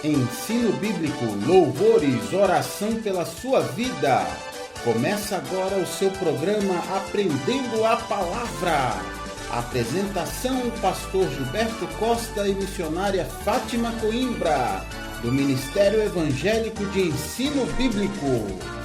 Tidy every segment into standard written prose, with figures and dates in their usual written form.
Ensino bíblico, louvores, oração pela sua vida. Começa agora o seu programa Aprendendo a Palavra. Apresentação: Pastor Gilberto Costa e missionária Fátima Coimbra, do Ministério Evangélico de Ensino Bíblico.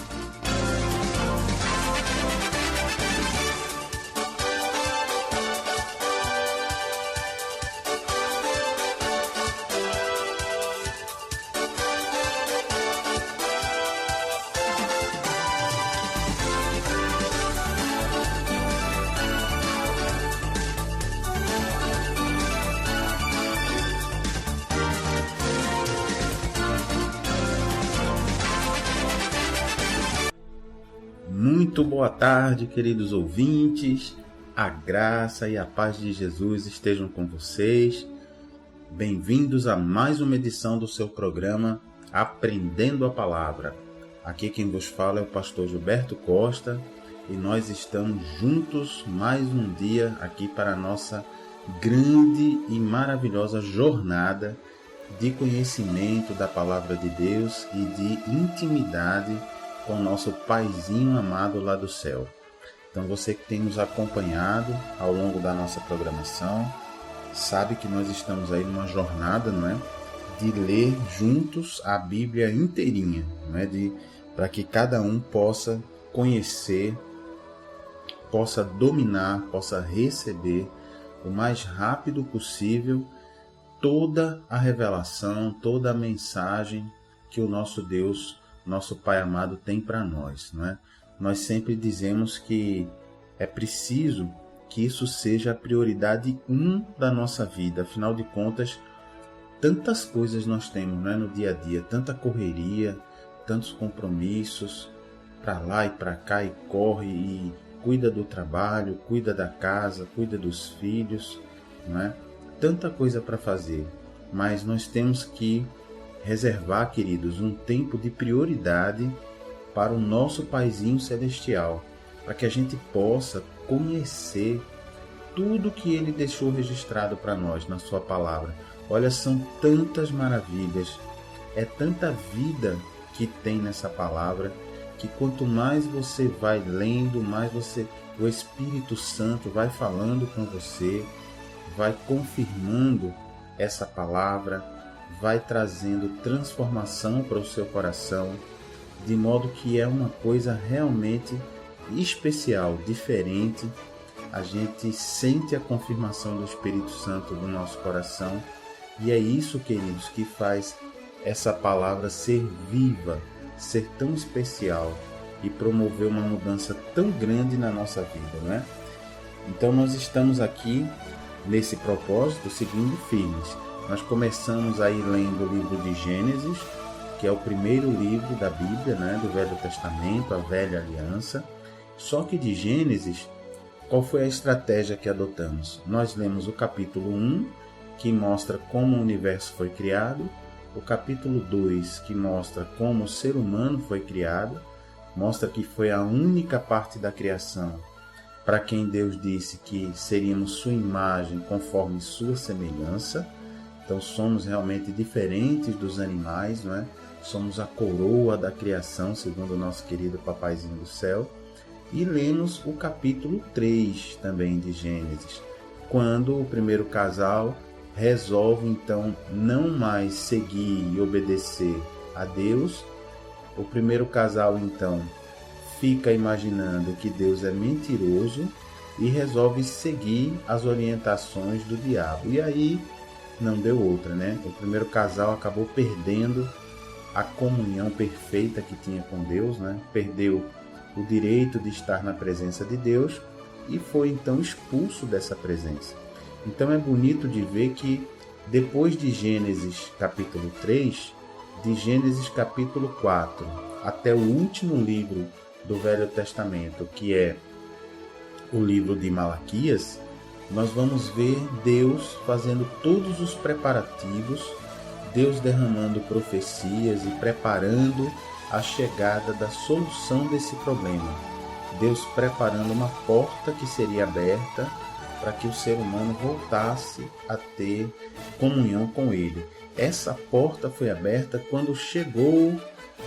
Muito boa tarde, queridos ouvintes. A graça e a paz de Jesus estejam com vocês. Bem-vindos a mais uma edição do seu programa Aprendendo a Palavra. Aqui quem vos fala é o pastor Gilberto Costa e nós estamos juntos mais um dia aqui para a nossa grande e maravilhosa jornada de conhecimento da Palavra de Deus e de intimidade com o nosso Paizinho amado lá do céu. Então você que tem nos acompanhado ao longo da nossa programação, sabe que nós estamos aí numa jornada, não é? De ler juntos a Bíblia inteirinha, não é? Para que cada um possa conhecer, possa dominar, possa receber o mais rápido possível toda a revelação, toda a mensagem que o nosso Deus, nosso Pai amado, tem para nós, não é? Nós sempre dizemos que é preciso que isso seja a prioridade 1 da nossa vida. Afinal de contas, tantas coisas nós temos, não é? No dia a dia, tanta correria, tantos compromissos, para lá e para cá, e corre e cuida do trabalho, cuida da casa, cuida dos filhos, não é? Tanta coisa para fazer, mas nós temos que reservar, queridos, um tempo de prioridade para o nosso Paizinho Celestial, para que a gente possa conhecer tudo que Ele deixou registrado para nós na Sua Palavra. Olha, são tantas maravilhas, é tanta vida que tem nessa Palavra, que quanto mais você vai lendo, mais o Espírito Santo vai falando com você, vai confirmando essa Palavra, vai trazendo transformação para o seu coração, de modo que é uma coisa realmente especial, diferente. A gente sente a confirmação do Espírito Santo no nosso coração, e é isso, queridos, que faz essa palavra ser viva, ser tão especial e promover uma mudança tão grande na nossa vida, não é? Então nós estamos aqui nesse propósito seguindo firmes. Nós começamos aí lendo o livro de Gênesis, que é o primeiro livro da Bíblia, né, do Velho Testamento, a Velha Aliança. Só que de Gênesis, qual foi a estratégia que adotamos? Nós lemos o capítulo 1, que mostra como o universo foi criado, o capítulo 2, que mostra como o ser humano foi criado, mostra que foi a única parte da criação para quem Deus disse que seríamos sua imagem conforme sua semelhança. Então somos realmente diferentes dos animais, não é? Somos a coroa da criação, segundo o nosso querido Papaizinho do céu. E lemos o capítulo 3 também de Gênesis, quando o primeiro casal resolve então não mais seguir e obedecer a Deus. O primeiro casal então fica imaginando que Deus é mentiroso e resolve seguir as orientações do diabo. E aí não deu outra, né? O primeiro casal acabou perdendo a comunhão perfeita que tinha com Deus, né? Perdeu o direito de estar na presença de Deus e foi então expulso dessa presença. Então é bonito de ver que depois de Gênesis capítulo 3, de Gênesis capítulo 4 até o último livro do Velho Testamento, que é o livro de Malaquias, nós vamos ver Deus fazendo todos os preparativos, Deus derramando profecias e preparando a chegada da solução desse problema. Deus preparando uma porta que seria aberta para que o ser humano voltasse a ter comunhão com Ele. Essa porta foi aberta quando chegou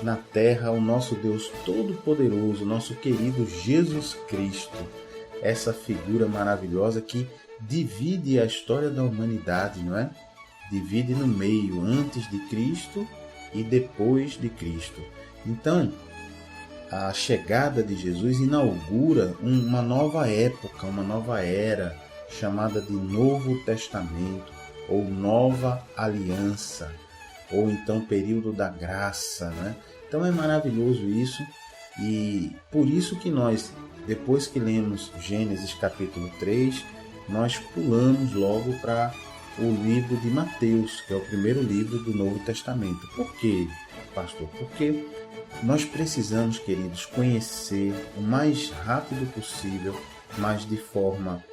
na terra o nosso Deus Todo-Poderoso, nosso querido Jesus Cristo. Essa figura maravilhosa que divide a história da humanidade, não é? Divide no meio, antes de Cristo e depois de Cristo. Então, a chegada de Jesus inaugura uma nova época, uma nova era, chamada de Novo Testamento, ou Nova Aliança, ou então período da graça, né? Então é maravilhoso isso, e por isso que nós, depois que lemos Gênesis capítulo 3, nós pulamos logo para o livro de Mateus, que é o primeiro livro do Novo Testamento. Por quê, pastor? Porque nós precisamos, queridos, conhecer o mais rápido possível, mas de forma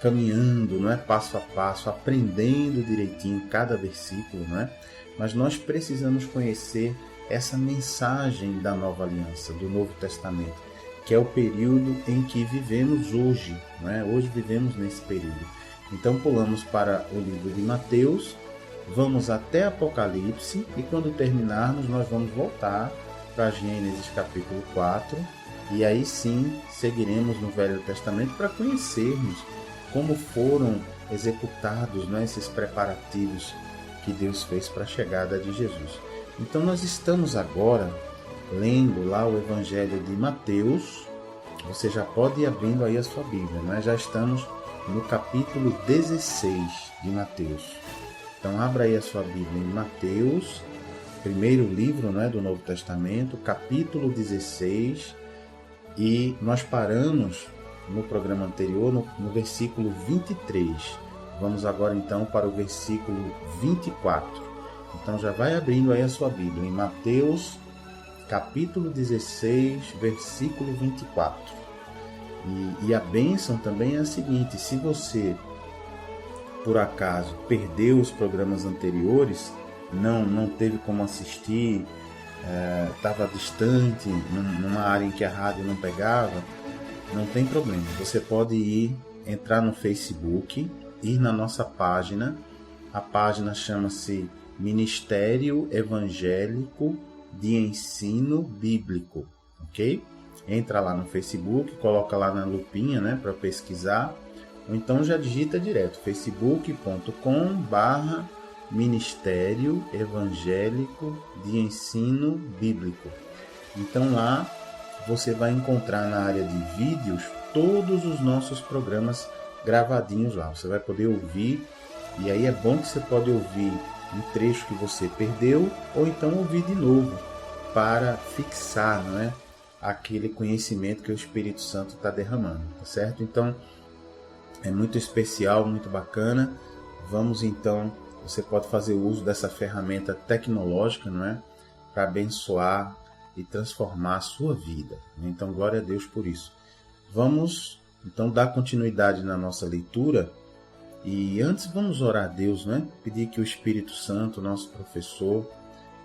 caminhando, não é, passo a passo, aprendendo direitinho cada versículo, não é? Mas nós precisamos conhecer essa mensagem da Nova Aliança, do Novo Testamento, que é o período em que vivemos hoje, não é? Hoje vivemos nesse período. Então pulamos para o livro de Mateus, vamos até Apocalipse e quando terminarmos nós vamos voltar para Gênesis capítulo 4 e aí sim seguiremos no Velho Testamento para conhecermos como foram executados, não é, esses preparativos que Deus fez para a chegada de Jesus. Então nós estamos agora lendo lá o Evangelho de Mateus. Você já pode ir abrindo aí a sua Bíblia, né? Já estamos no capítulo 16 de Mateus. Então abra aí a sua Bíblia em Mateus, primeiro livro, né, do Novo Testamento, capítulo 16, e nós paramos no programa anterior no versículo 23. Vamos agora então para o versículo 24. Então já vai abrindo aí a sua Bíblia em Mateus, capítulo 16, versículo 24. E a bênção também é a seguinte: se você por acaso perdeu os programas anteriores, não teve como assistir, estava distante, numa área em que a rádio não pegava, não tem problema. Você pode entrar no Facebook, ir na nossa página. A página chama-se Ministério Evangélico de Ensino Bíblico, ok? Entra lá no Facebook, coloca lá na lupinha, né, para pesquisar, ou então já digita direto, facebook.com/Ministério Evangélico de Ensino Bíblico. Então lá você vai encontrar na área de vídeos todos os nossos programas gravadinhos lá. Você vai poder ouvir, e aí é bom que você pode ouvir um trecho que você perdeu, ou então ouvir de novo, para fixar, não é, aquele conhecimento que o Espírito Santo está derramando, tá certo? Então, é muito especial, muito bacana. Vamos então, você pode fazer uso dessa ferramenta tecnológica, não é, para abençoar e transformar a sua vida. Então, glória a Deus por isso. Vamos então dar continuidade na nossa leitura. E antes vamos orar a Deus, né? Pedir que o Espírito Santo, nosso professor,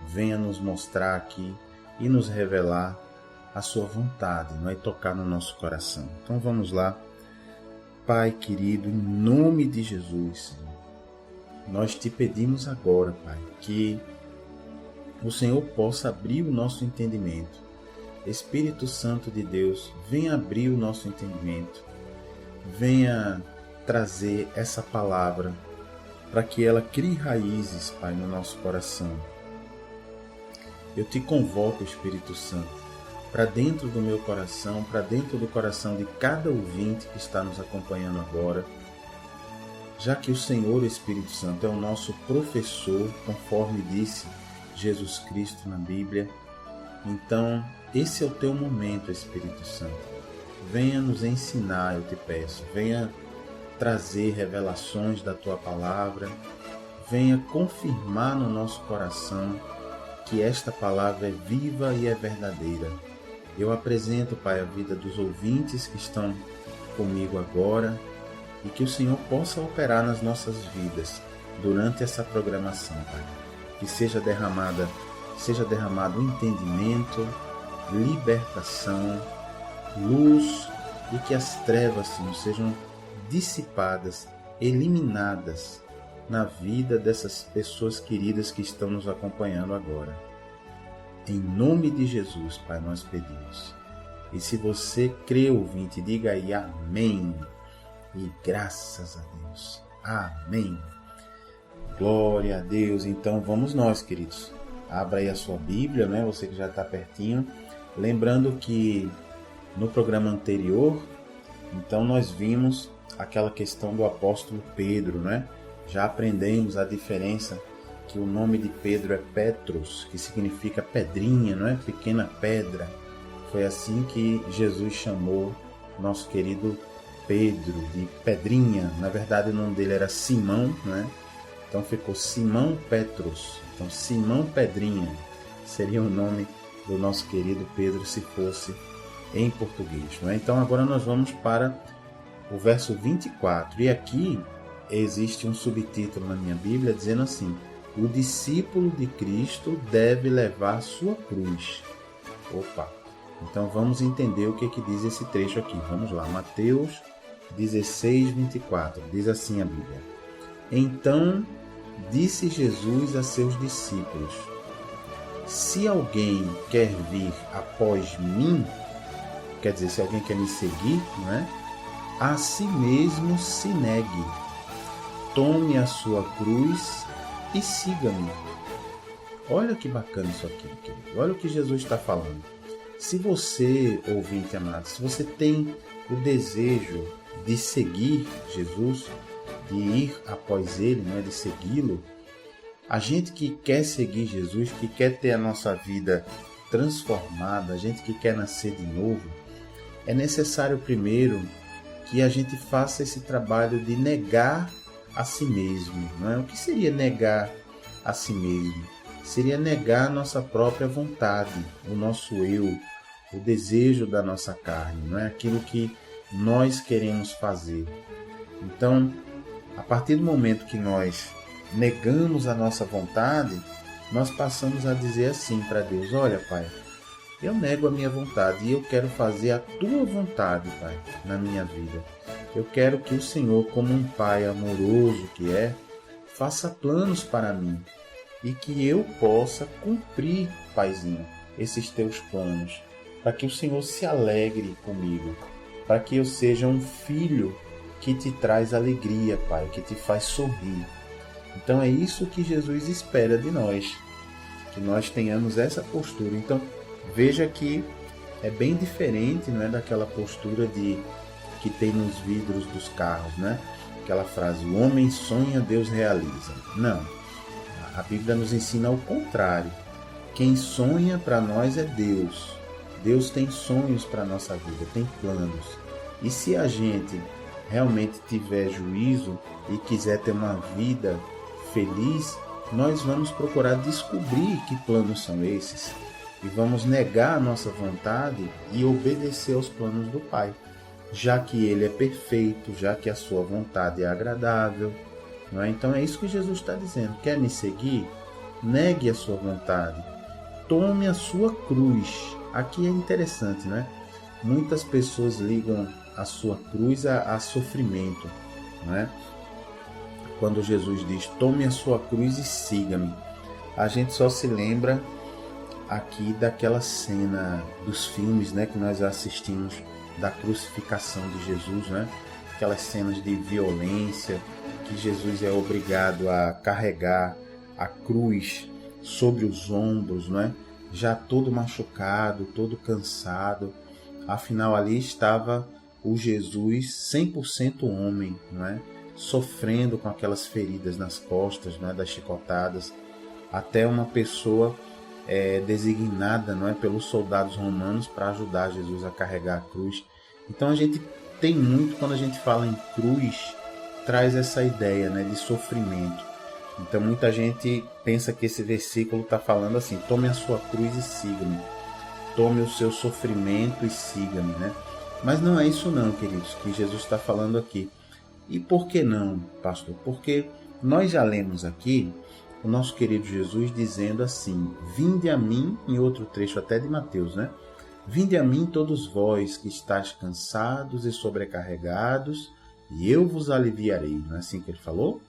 venha nos mostrar aqui e nos revelar a sua vontade, não é? Tocar no nosso coração. Então vamos lá. Pai querido, em nome de Jesus, Senhor, nós te pedimos agora, Pai, que o Senhor possa abrir o nosso entendimento. Espírito Santo de Deus, venha abrir o nosso entendimento. Venha trazer essa palavra para que ela crie raízes, Pai, no nosso coração. Eu te convoco, Espírito Santo, para dentro do meu coração, para dentro do coração de cada ouvinte que está nos acompanhando agora, já que o Senhor, Espírito Santo, é o nosso professor, conforme disse Jesus Cristo na Bíblia. Então, esse é o teu momento, Espírito Santo. Venha nos ensinar, eu te peço. Venha trazer revelações da tua palavra. Venha confirmar no nosso coração que esta palavra é viva e é verdadeira. Eu apresento, Pai, a vida dos ouvintes que estão comigo agora e que o Senhor possa operar nas nossas vidas durante essa programação, Pai. Que seja derramado entendimento, libertação, luz, e que as trevas, Senhor, sejam dissipadas, eliminadas na vida dessas pessoas queridas que estão nos acompanhando agora. Em nome de Jesus, Pai, nós pedimos. E se você crê, ouvinte, diga aí amém. E graças a Deus. Amém. Glória a Deus. Então vamos nós, queridos. Abra aí a sua Bíblia, né? Você que já está pertinho. Lembrando que no programa anterior, então nós vimos aquela questão do apóstolo Pedro, né? Já aprendemos a diferença que o nome de Pedro é Petros, que significa pedrinha, não é? Pequena pedra. Foi assim que Jesus chamou nosso querido Pedro, de Pedrinha. Na verdade, o nome dele era Simão, né? Então ficou Simão Petros. Então, Simão Pedrinha seria o nome do nosso querido Pedro se fosse em português, não é? Então, agora nós vamos para o verso 24. E aqui existe um subtítulo na minha Bíblia dizendo assim: o discípulo de Cristo deve levar sua cruz. Opa! Então vamos entender o que diz esse trecho aqui. Vamos lá, Mateus 16, 24. Diz assim a Bíblia: então disse Jesus a seus discípulos: se alguém quer vir após mim, quer dizer, se alguém quer me seguir, não é? A si mesmo se negue, tome a sua cruz e siga-me. Olha que bacana isso aqui, querido. Olha o que Jesus está falando. Se você, ouvinte amado, se você tem o desejo de seguir Jesus, de ir após Ele, não é? De segui-lo, a gente que quer seguir Jesus, que quer ter a nossa vida transformada, a gente que quer nascer de novo, é necessário primeiro que a gente faça esse trabalho de negar a si mesmo, não é? O que seria negar a si mesmo? Seria negar a nossa própria vontade, o nosso eu, o desejo da nossa carne, não é? Aquilo que nós queremos fazer. Então, a partir do momento que nós negamos a nossa vontade, nós passamos a dizer assim para Deus: olha, Pai, eu nego a minha vontade e eu quero fazer a Tua vontade, Pai, na minha vida. Eu quero que o Senhor, como um Pai amoroso que é, faça planos para mim e que eu possa cumprir, Paizinho, esses Teus planos, para que o Senhor se alegre comigo, para que eu seja um filho que te traz alegria, Pai, que te faz sorrir. Então é isso que Jesus espera de nós, que nós tenhamos essa postura. Então veja que é bem diferente, não é, daquela postura que tem nos vidros dos carros, né? Aquela frase: o homem sonha, Deus realiza. Não, a Bíblia nos ensina o contrário. Quem sonha para nós é Deus. Deus tem sonhos para a nossa vida, tem planos. E se a gente realmente tiver juízo e quiser ter uma vida feliz, nós vamos procurar descobrir que planos são esses e vamos negar a nossa vontade e obedecer aos planos do Pai, já que Ele é perfeito, já que a sua vontade é agradável, não é? Então é isso que Jesus está dizendo: quer me seguir? Negue a sua vontade, tome a sua cruz. Aqui é interessante, né? Muitas pessoas ligam a sua cruz a sofrimento, não é? Quando Jesus diz: tome a sua cruz e siga-me, a gente só se lembra aqui daquela cena dos filmes, né, que nós assistimos, da crucificação de Jesus, né? Aquelas cenas de violência, que Jesus é obrigado a carregar a cruz sobre os ombros, né? Já todo machucado, todo cansado. Afinal, ali estava o Jesus 100% homem, não é? Sofrendo com aquelas feridas nas costas, não é? Das chicotadas. Até uma pessoa designada, não é? Pelos soldados romanos para ajudar Jesus a carregar a cruz. Então a gente tem muito, quando a gente fala em cruz, traz essa ideia, né? De sofrimento. Então muita gente pensa que esse versículo está falando assim: tome a sua cruz e siga-me. Tome o seu sofrimento e siga-me, né? Mas não é isso não, queridos, que Jesus está falando aqui. E por que não, pastor? Porque nós já lemos aqui o nosso querido Jesus dizendo assim: vinde a mim, em outro trecho até de Mateus, né? Vinde a mim todos vós que estáis cansados e sobrecarregados, e eu vos aliviarei. Não é assim que ele falou?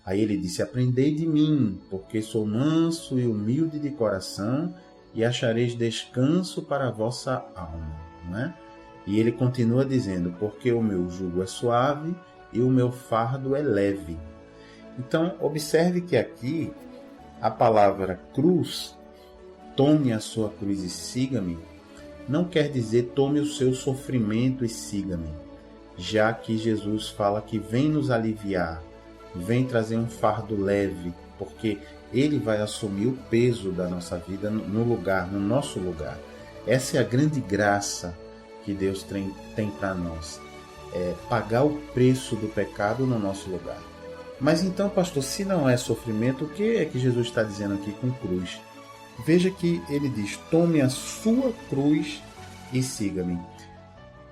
Aí ele disse: aprendei de mim, porque sou manso e humilde de coração, e achareis descanso para a vossa alma. Não é? E ele continua dizendo: porque o meu jugo é suave e o meu fardo é leve. Então, observe que aqui a palavra cruz, tome a sua cruz e siga-me, não quer dizer tome o seu sofrimento e siga-me, já que Jesus fala que vem nos aliviar, vem trazer um fardo leve, porque ele vai assumir o peso da nossa vida no nosso lugar. Essa é a grande graça que Deus tem para nós, pagar o preço do pecado no nosso lugar. Mas então, pastor, se não é sofrimento, o que é que Jesus está dizendo aqui com cruz? Veja que ele diz: tome a sua cruz e siga-me.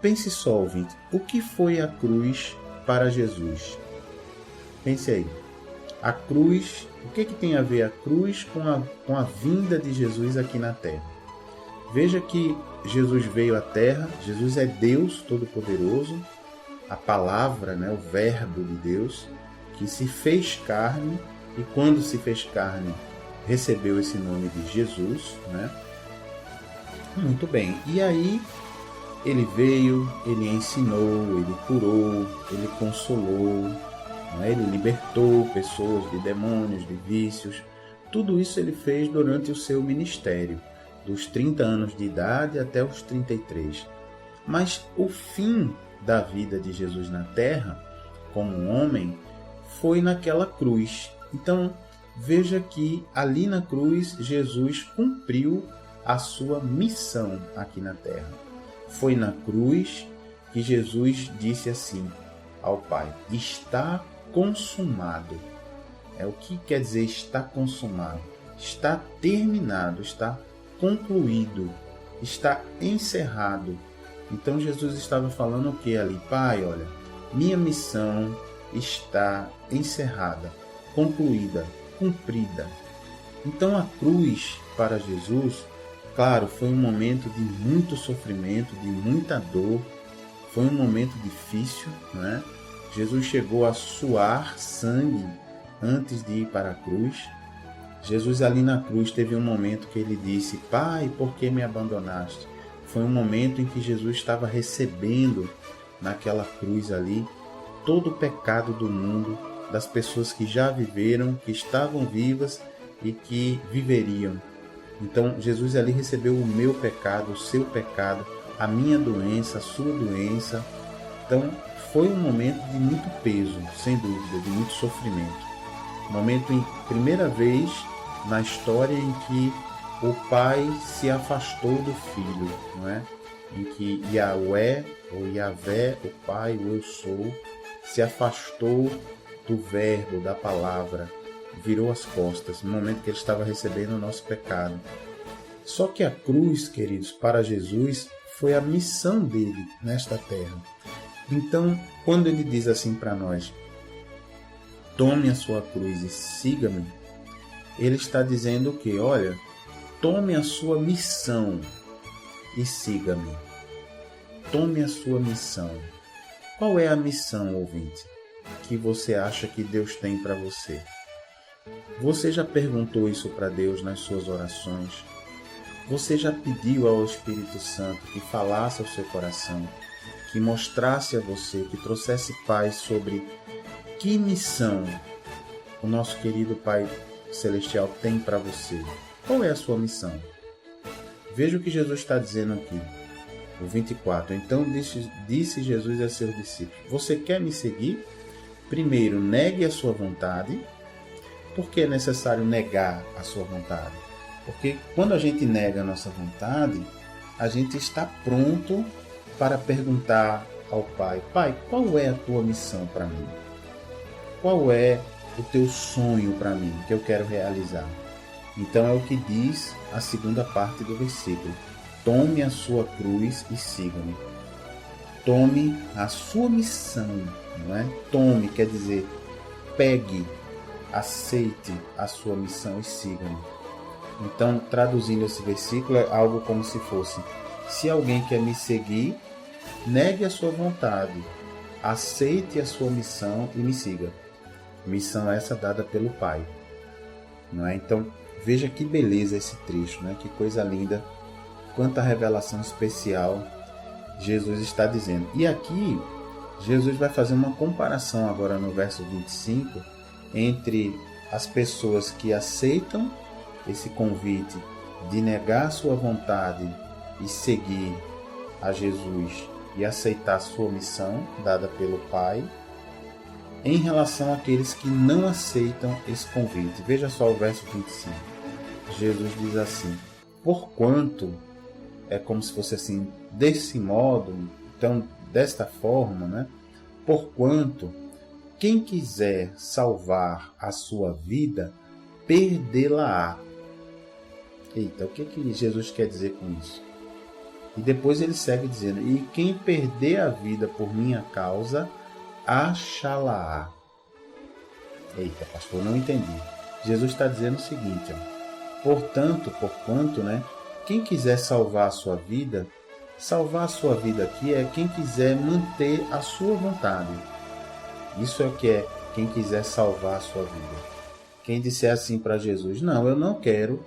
Pense só, ouvinte, o que foi a cruz para Jesus? Pense aí. A cruz, o que tem a ver a cruz com a vinda de Jesus aqui na terra? Veja que Jesus veio à terra, Jesus é Deus Todo-Poderoso, a palavra, o verbo de Deus, que se fez carne, e quando se fez carne, recebeu esse nome de Jesus, Muito bem. E aí, ele veio, ele ensinou, ele curou, ele consolou, ele libertou pessoas de demônios, de vícios. Tudo isso ele fez durante o seu ministério, dos 30 anos de idade até os 33. Mas o fim da vida de Jesus na terra, como homem, foi naquela cruz. Então, veja que ali na cruz, Jesus cumpriu a sua missão aqui na terra. Foi na cruz que Jesus disse assim ao Pai: está consumado. O que quer dizer está consumado? Está terminado, está concluído, está encerrado. Então Jesus estava falando o que ali? Pai, olha, minha missão está encerrada, concluída, cumprida. Então a cruz para Jesus, claro, foi um momento de muito sofrimento, de muita dor, foi um momento difícil, Jesus chegou a suar sangue antes de ir para a cruz. Jesus ali na cruz teve um momento que ele disse: Pai, por que me abandonaste? Foi um momento em que Jesus estava recebendo naquela cruz ali todo o pecado do mundo, das pessoas que já viveram, que estavam vivas e que viveriam. Então Jesus ali recebeu o meu pecado, o seu pecado, a minha doença, a sua doença. Então foi um momento de muito peso, sem dúvida, de muito sofrimento. Momento em primeira vez na história em que o pai se afastou do filho, Em que Yahweh, ou Yahvé, o pai, o eu sou, se afastou do verbo, da palavra, virou as costas, no momento que ele estava recebendo o nosso pecado. Só que a cruz, queridos, para Jesus, foi a missão dele nesta terra. Então, quando ele diz assim para nós: tome a sua cruz e siga-me, ele está dizendo o quê? Olha, tome a sua missão e siga-me. Tome a sua missão. Qual é a missão, ouvinte, que você acha que Deus tem para você? Você já perguntou isso para Deus nas suas orações? Você já pediu ao Espírito Santo que falasse ao seu coração, que mostrasse a você, que trouxesse paz sobre que missão o nosso querido Pai Celestial tem para você? Qual é a sua missão? Veja o que Jesus está dizendo aqui, o 24. Então disse Jesus a seus discípulos: você quer me seguir? Primeiro, negue a sua vontade. Por que é necessário negar a sua vontade? Porque quando a gente nega a nossa vontade, a gente está pronto para perguntar ao Pai: Pai, qual é a tua missão para mim? Qual é o teu sonho para mim que eu quero realizar? Então é o que diz a segunda parte do versículo: tome a sua cruz e siga-me. Tome a sua missão, Tome quer dizer pegue, aceite a sua missão e siga-me. Então, traduzindo esse versículo, é algo como se fosse: se alguém quer me seguir, negue a sua vontade, aceite a sua missão e me siga. Missão essa dada pelo Pai. Não é? Então, veja que beleza esse trecho, né? Que coisa linda, quanta revelação especial Jesus está dizendo. E aqui, Jesus vai fazer uma comparação agora no verso 25 entre as pessoas que aceitam esse convite de negar sua vontade e seguir a Jesus e aceitar sua missão dada pelo Pai, em relação àqueles que não aceitam esse convite. Veja só o verso 25. Jesus diz assim: porquanto, é como se fosse assim, desse modo, então, desta forma, né? Porquanto, quem quiser salvar a sua vida, perdê-la-á. Eita, o que Jesus quer dizer com isso? E depois ele segue dizendo: e quem perder a vida por minha causa, achá-la-á. Eita, pastor, não entendi. Jesus está dizendo o seguinte, ó, porquanto, né? Quem quiser salvar a sua vida aqui é quem quiser manter a sua vontade. Isso é o que é quem quiser salvar a sua vida. Quem disser assim para Jesus: não, eu não quero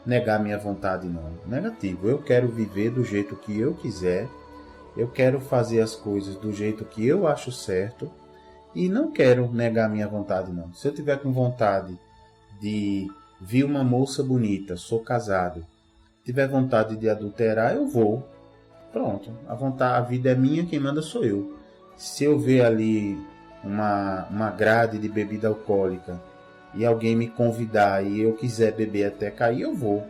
negar minha vontade, não. Negativo, eu quero viver do jeito que eu quiser, eu quero fazer as coisas do jeito que eu acho certo e não quero negar minha vontade, não. Se eu tiver com vontade de ver uma moça bonita, sou casado, tiver vontade de adulterar, eu vou. Pronto, a vida é minha, quem manda sou eu. Se eu ver ali uma grade de bebida alcoólica e alguém me convidar e eu quiser beber até cair, eu vou.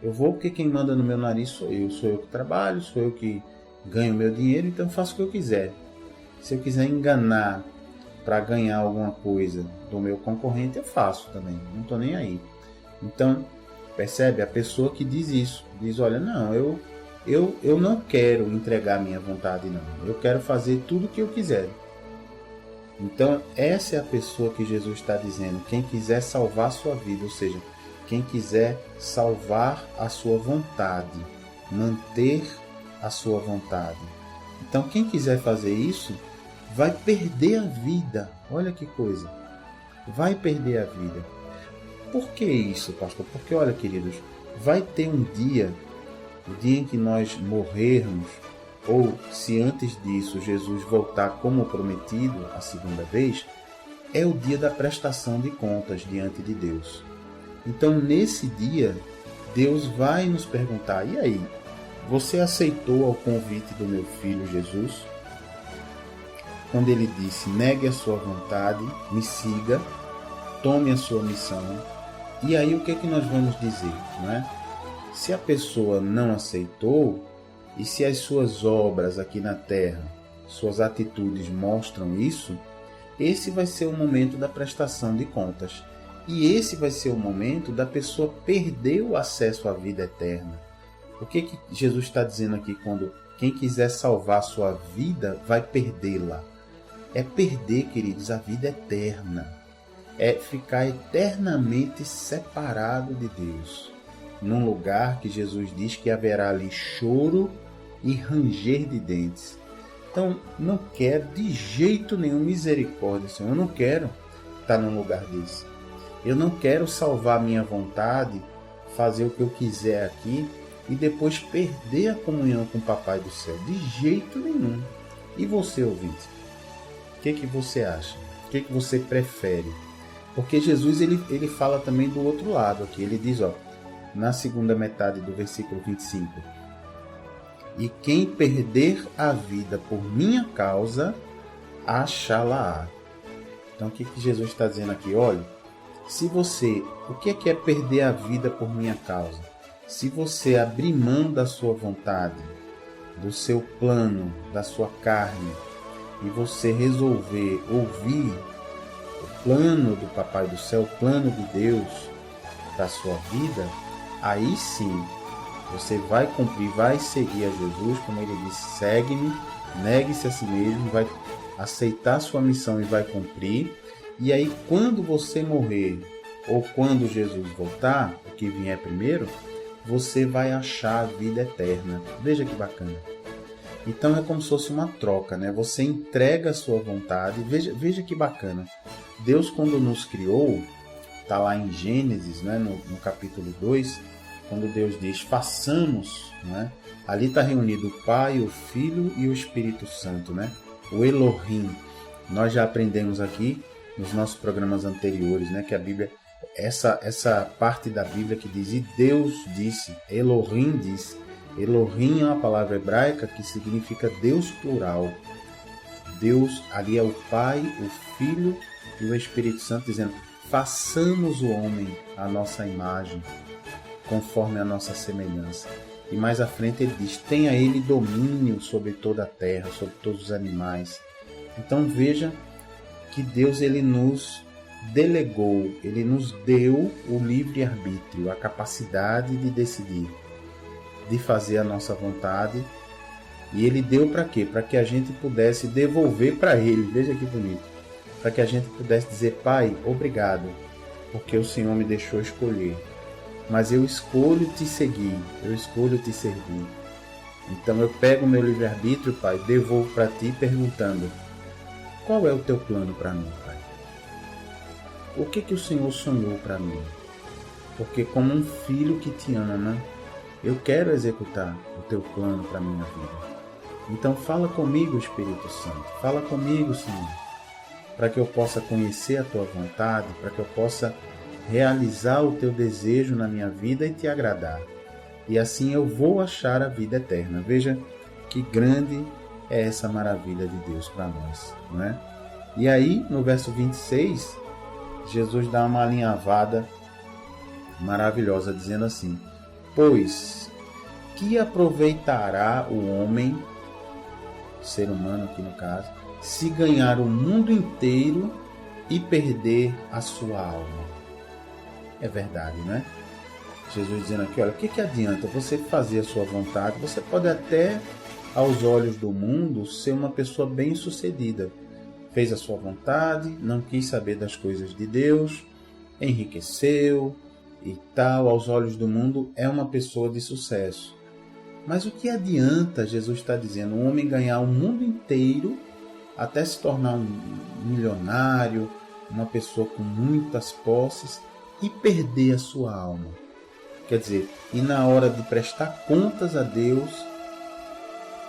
Eu vou porque quem manda no meu nariz sou eu. Sou eu que trabalho, sou eu que ganho meu dinheiro, então eu faço o que eu quiser. Se eu quiser enganar para ganhar alguma coisa do meu concorrente, eu faço também. Não estou nem aí. Então, percebe? A pessoa que diz isso, diz: olha, não, eu não quero entregar minha vontade, não. Eu quero fazer tudo o que eu quiser. Então, essa é a pessoa que Jesus está dizendo: quem quiser salvar a sua vida, ou seja, quem quiser salvar a sua vontade, manter a sua vontade. Então, quem quiser fazer isso, vai perder a vida. Olha que coisa. Vai perder a vida. Por que isso, pastor? Porque, olha, queridos, vai ter um dia, o dia em que nós morrermos, ou se antes disso Jesus voltar como prometido a segunda vez, é o dia da prestação de contas diante de Deus. Então, nesse dia, Deus vai nos perguntar: e aí, você aceitou ao convite do meu filho Jesus? Quando ele disse: negue a sua vontade, me siga, tome a sua missão. E aí o que é que nós vamos dizer, não é? Se a pessoa não aceitou, e se as suas obras aqui na terra, suas atitudes mostram isso, esse vai ser o momento da prestação de contas. E esse vai ser o momento da pessoa perder o acesso à vida eterna. O que Jesus está dizendo aqui quando quem quiser salvar a sua vida vai perdê-la? É perder, queridos, a vida eterna. É ficar eternamente separado de Deus. Num lugar que Jesus diz que haverá ali choro e ranger de dentes. Então, não quero de jeito nenhum, misericórdia, Senhor. Eu não quero estar num lugar desse. Eu não quero salvar minha vontade, fazer o que eu quiser aqui e depois perder a comunhão com o Papai do Céu. De jeito nenhum. E você, ouvinte? O que você acha? O que você prefere? Porque Jesus ele fala também do outro lado aqui. Ele diz, ó, na segunda metade do versículo 25: e quem perder a vida por minha causa, achá-la-á. Então o que Jesus está dizendo aqui? Olha, se você, o que é perder a vida por minha causa? Se você abrir mão da sua vontade, do seu plano, da sua carne, e você resolver ouvir o plano do Papai do Céu, o plano de Deus para a sua vida, aí sim, você vai cumprir, vai seguir a Jesus, como ele disse: segue-me, negue-se a si mesmo, vai aceitar a sua missão e vai cumprir. E aí, quando você morrer, ou quando Jesus voltar, o que vier primeiro, você vai achar a vida eterna. Veja que bacana. Então é como se fosse uma troca, né? Você entrega a sua vontade. Veja que bacana. Deus, quando nos criou, está lá em Gênesis, né? no capítulo 2, quando Deus diz, façamos, né? Ali está reunido o Pai, o Filho e o Espírito Santo, né? O Elohim. Nós já aprendemos aqui nos nossos programas anteriores, né? Que a Bíblia, essa parte da Bíblia que diz, e Deus disse, Elohim disse. Elohim é uma palavra hebraica que significa Deus plural. Deus, ali é o Pai, o Filho e o Espírito Santo dizendo, façamos o homem à nossa imagem, conforme a nossa semelhança. E mais à frente ele diz, tenha ele domínio sobre toda a terra, sobre todos os animais. Então veja que Deus ele nos delegou, ele nos deu o livre-arbítrio, a capacidade de decidir, de fazer a nossa vontade. E ele deu para quê? Para que a gente pudesse devolver para ele, veja que bonito, para que a gente pudesse dizer, Pai, obrigado, porque o Senhor me deixou escolher. Mas eu escolho te seguir, eu escolho te servir. Então eu pego o meu livre-arbítrio, Pai, devolvo para ti perguntando, qual é o teu plano para mim, Pai? O que o Senhor sonhou para mim? Porque como um filho que te ama, eu quero executar o teu plano para a minha vida. Então fala comigo, Espírito Santo, fala comigo, Senhor, para que eu possa conhecer a tua vontade, para que eu possa realizar o teu desejo na minha vida e te agradar. E assim eu vou achar a vida eterna. Veja que grande é essa maravilha de Deus para nós, não é? E aí, no verso 26, Jesus dá uma alinhavada maravilhosa, dizendo assim, pois que aproveitará o homem, ser humano aqui no caso, se ganhar o mundo inteiro e perder a sua alma? É verdade, né? Jesus dizendo aqui, olha, o que adianta você fazer a sua vontade? Você pode até, aos olhos do mundo, ser uma pessoa bem-sucedida. Fez a sua vontade, não quis saber das coisas de Deus, enriqueceu e tal, aos olhos do mundo, é uma pessoa de sucesso. Mas o que adianta, Jesus está dizendo, um homem ganhar o mundo inteiro, até se tornar um milionário, uma pessoa com muitas posses, e perder a sua alma? Quer dizer, e na hora de prestar contas a Deus,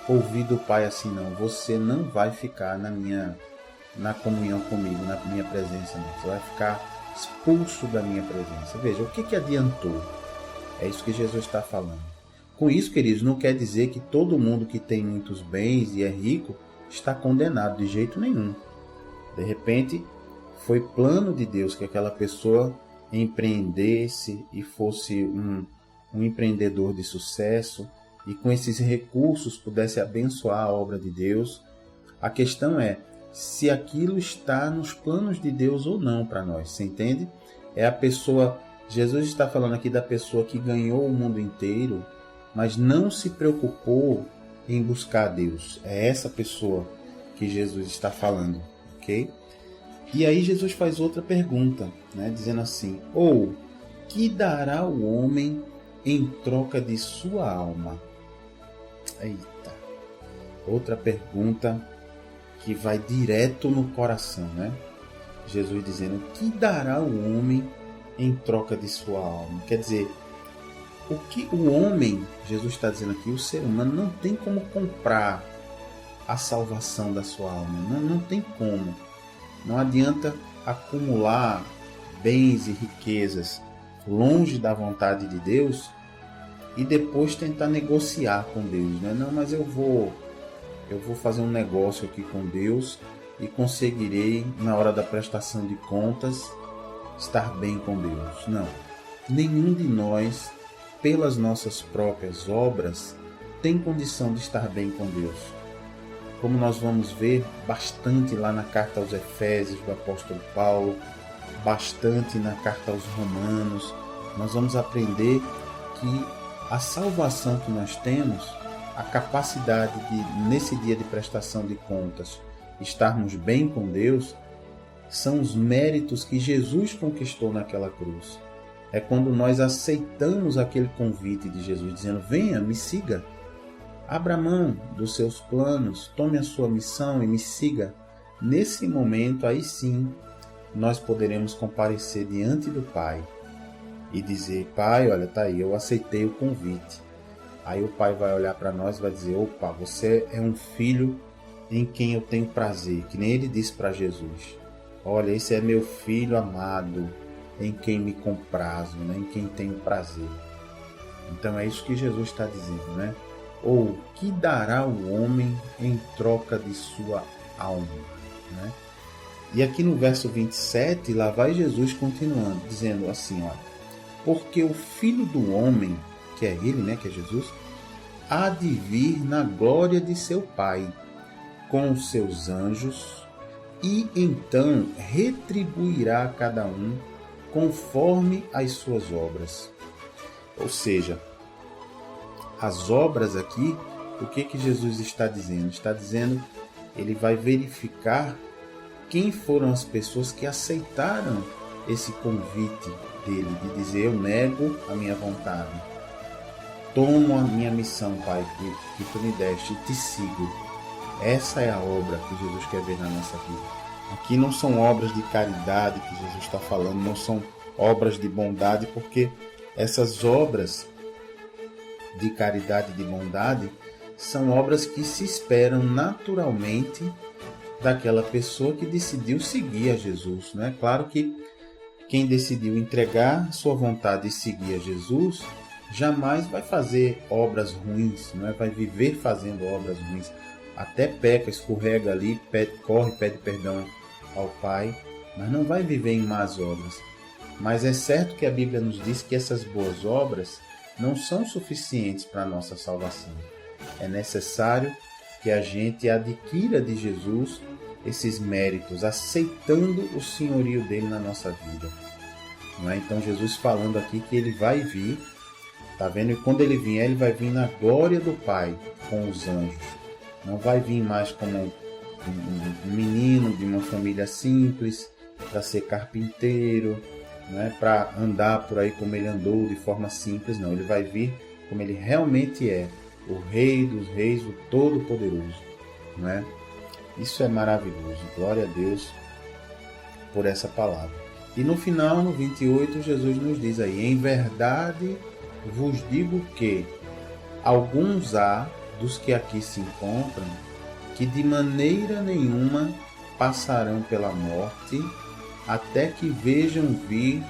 ouvir do Pai assim, não, você não vai ficar na comunhão comigo, na minha presença, não. Você vai ficar expulso da minha presença. Veja, o que adiantou? É isso que Jesus está falando. Com isso, queridos, não quer dizer que todo mundo que tem muitos bens e é rico está condenado, de jeito nenhum. De repente, foi plano de Deus que aquela pessoa empreendesse e fosse um empreendedor de sucesso e com esses recursos pudesse abençoar a obra de Deus. A questão é se aquilo está nos planos de Deus ou não para nós, você entende? É a pessoa, Jesus está falando aqui da pessoa que ganhou o mundo inteiro, mas não se preocupou em buscar a Deus. É essa pessoa que Jesus está falando, ok? E aí Jesus faz outra pergunta, né, dizendo assim, ou que dará o homem em troca de sua alma? Eita, outra pergunta que vai direto no coração, né? Jesus dizendo, que dará o homem em troca de sua alma? Quer dizer, o que o homem, Jesus está dizendo aqui, o ser humano não tem como comprar a salvação da sua alma, não tem como. Não adianta acumular bens e riquezas longe da vontade de Deus e depois tentar negociar com Deus, né? Não, mas eu vou fazer um negócio aqui com Deus e conseguirei, na hora da prestação de contas, estar bem com Deus. Não. Nenhum de nós, pelas nossas próprias obras, tem condição de estar bem com Deus. Como nós vamos ver bastante lá na carta aos Efésios do apóstolo Paulo, bastante na carta aos Romanos, nós vamos aprender que a salvação que nós temos, a capacidade de, nesse dia de prestação de contas, estarmos bem com Deus, são os méritos que Jesus conquistou naquela cruz. É quando nós aceitamos aquele convite de Jesus, dizendo, venha, me siga. abra mão dos seus planos, tome a sua missão e me siga. Nesse momento, aí sim, nós poderemos comparecer diante do Pai e dizer: Pai, olha, tá aí, eu aceitei o convite. Aí o Pai vai olhar para nós e vai dizer: opa, você é um filho em quem eu tenho prazer, que nem ele disse para Jesus: olha, esse é meu filho amado, em quem me comprazo, né? Em quem tenho prazer. Então é isso que Jesus está dizendo, né? Ou que dará o homem em troca de sua alma, né? E aqui no verso 27, lá vai Jesus continuando, dizendo assim, olha: porque o Filho do Homem, que é ele, né, que é Jesus, há de vir na glória de seu Pai, com os seus anjos, e então retribuirá a cada um conforme as suas obras. Ou seja, as obras aqui, o que Jesus está dizendo? Está dizendo, ele vai verificar quem foram as pessoas que aceitaram esse convite dele, de dizer: eu nego a minha vontade, tomo a minha missão, Pai, que tu me deste, e te sigo. Essa é a obra que Jesus quer ver na nossa vida. Aqui não são obras de caridade que Jesus está falando, não são obras de bondade, porque essas obras de caridade e de bondade são obras que se esperam naturalmente daquela pessoa que decidiu seguir a Jesus, né? Claro que quem decidiu entregar sua vontade e seguir a Jesus jamais vai fazer obras ruins, não é? Vai viver fazendo obras ruins. Até peca, escorrega ali, corre, pede perdão ao Pai, mas não vai viver em más obras. Mas é certo que a Bíblia nos diz que essas boas obras não são suficientes para a nossa salvação. É necessário que a gente adquira de Jesus esses méritos, aceitando o senhorio dele na nossa vida. Não é? Então Jesus falando aqui que ele vai vir, tá vendo? E quando ele vier, ele vai vir na glória do Pai com os anjos. Não vai vir mais como um menino de uma família simples, para ser carpinteiro, né? Para andar por aí como ele andou de forma simples. Não, ele vai vir como ele realmente é, o Rei dos Reis, o Todo-Poderoso, né? Isso é maravilhoso. Glória a Deus por essa palavra. E no final, no 28, Jesus nos diz aí: em verdade vos digo que alguns há dos que aqui se encontram que de maneira nenhuma passarão pela morte até que vejam vir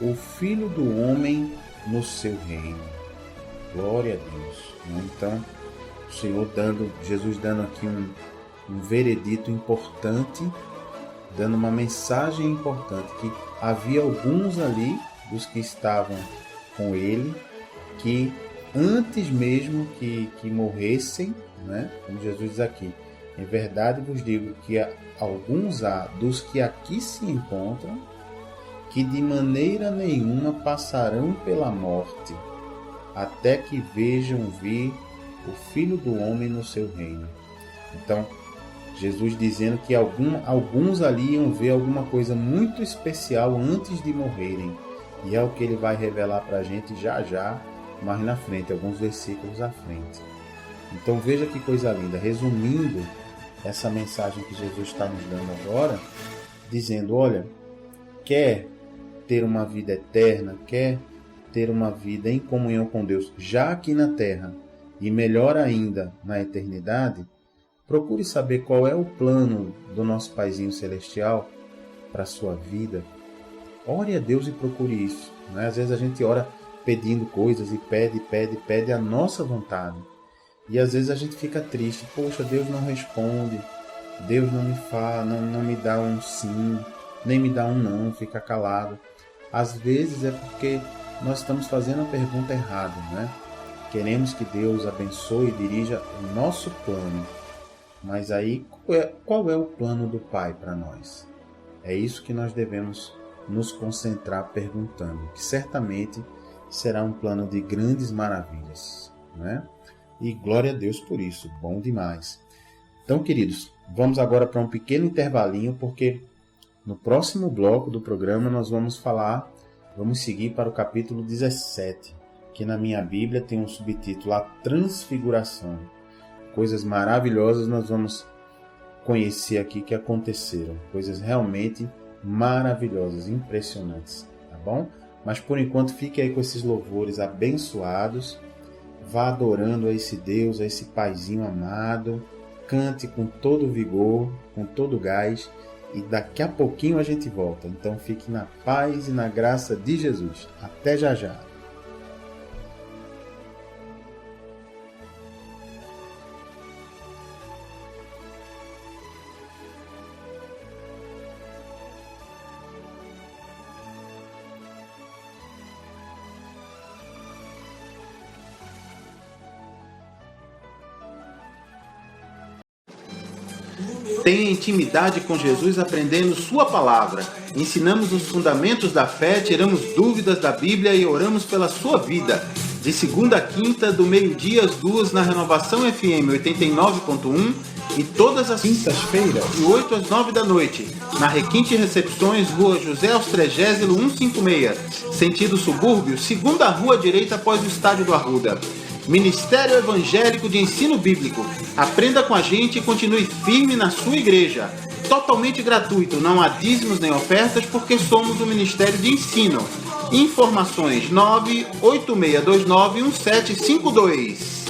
o Filho do Homem no seu reino. Glória a Deus. Então, o Senhor Jesus dando aqui um veredito importante, dando uma mensagem importante, que havia alguns ali, dos que estavam com ele, que antes mesmo que morressem, né? Como Jesus diz aqui: em verdade vos digo que alguns há dos que aqui se encontram que de maneira nenhuma passarão pela morte, até que vejam vir o Filho do Homem no seu reino. Então, Jesus dizendo que alguns ali iam ver alguma coisa muito especial antes de morrerem. E é o que ele vai revelar para a gente já, mais na frente, alguns versículos à frente. Então veja que coisa linda. Resumindo essa mensagem que Jesus está nos dando agora, dizendo: olha, quer ter uma vida eterna, quer ter uma vida em comunhão com Deus já aqui na terra, e melhor ainda na eternidade, procure saber qual é o plano do nosso Paizinho Celestial para a sua vida. Ore a Deus e procure isso, né? Às vezes a gente ora pedindo coisas e pede a nossa vontade. E às vezes a gente fica triste: poxa, Deus não responde, Deus não me fala, não me dá um sim, nem me dá um não, fica calado. Às vezes é porque nós estamos fazendo a pergunta errada, né? Queremos que Deus abençoe e dirija o nosso plano. Mas aí, qual é o plano do Pai para nós? É isso que nós devemos nos concentrar perguntando, que certamente será um plano de grandes maravilhas, né? E glória a Deus por isso, bom demais. Então, queridos, vamos agora para um pequeno intervalinho, porque no próximo bloco do programa nós vamos seguir para o capítulo 17, que na minha Bíblia tem um subtítulo: A Transfiguração. coisas maravilhosas nós vamos conhecer aqui que aconteceram. Coisas realmente maravilhosas, impressionantes, tá bom? Mas por enquanto fique aí com esses louvores abençoados. Vá adorando a esse Deus, a esse Paizinho amado. Cante com todo vigor, com todo gás. E daqui a pouquinho a gente volta. Então fique na paz e na graça de Jesus. Até já já. Tenha intimidade com Jesus aprendendo Sua palavra. Ensinamos os fundamentos da fé, tiramos dúvidas da Bíblia e oramos pela sua vida. De segunda a quinta, do meio-dia às 2 na Renovação FM 89.1 e todas as quintas-feiras, de 8 às 9 da noite, na Requinte Recepções, Rua José Austrégésilo 156, sentido subúrbio, segunda rua direita após o Estádio do Arruda. Ministério Evangélico de Ensino Bíblico. Aprenda com a gente e continue firme na sua igreja. Totalmente gratuito, não há dízimos nem ofertas porque somos um ministério de ensino. Informações 986291752.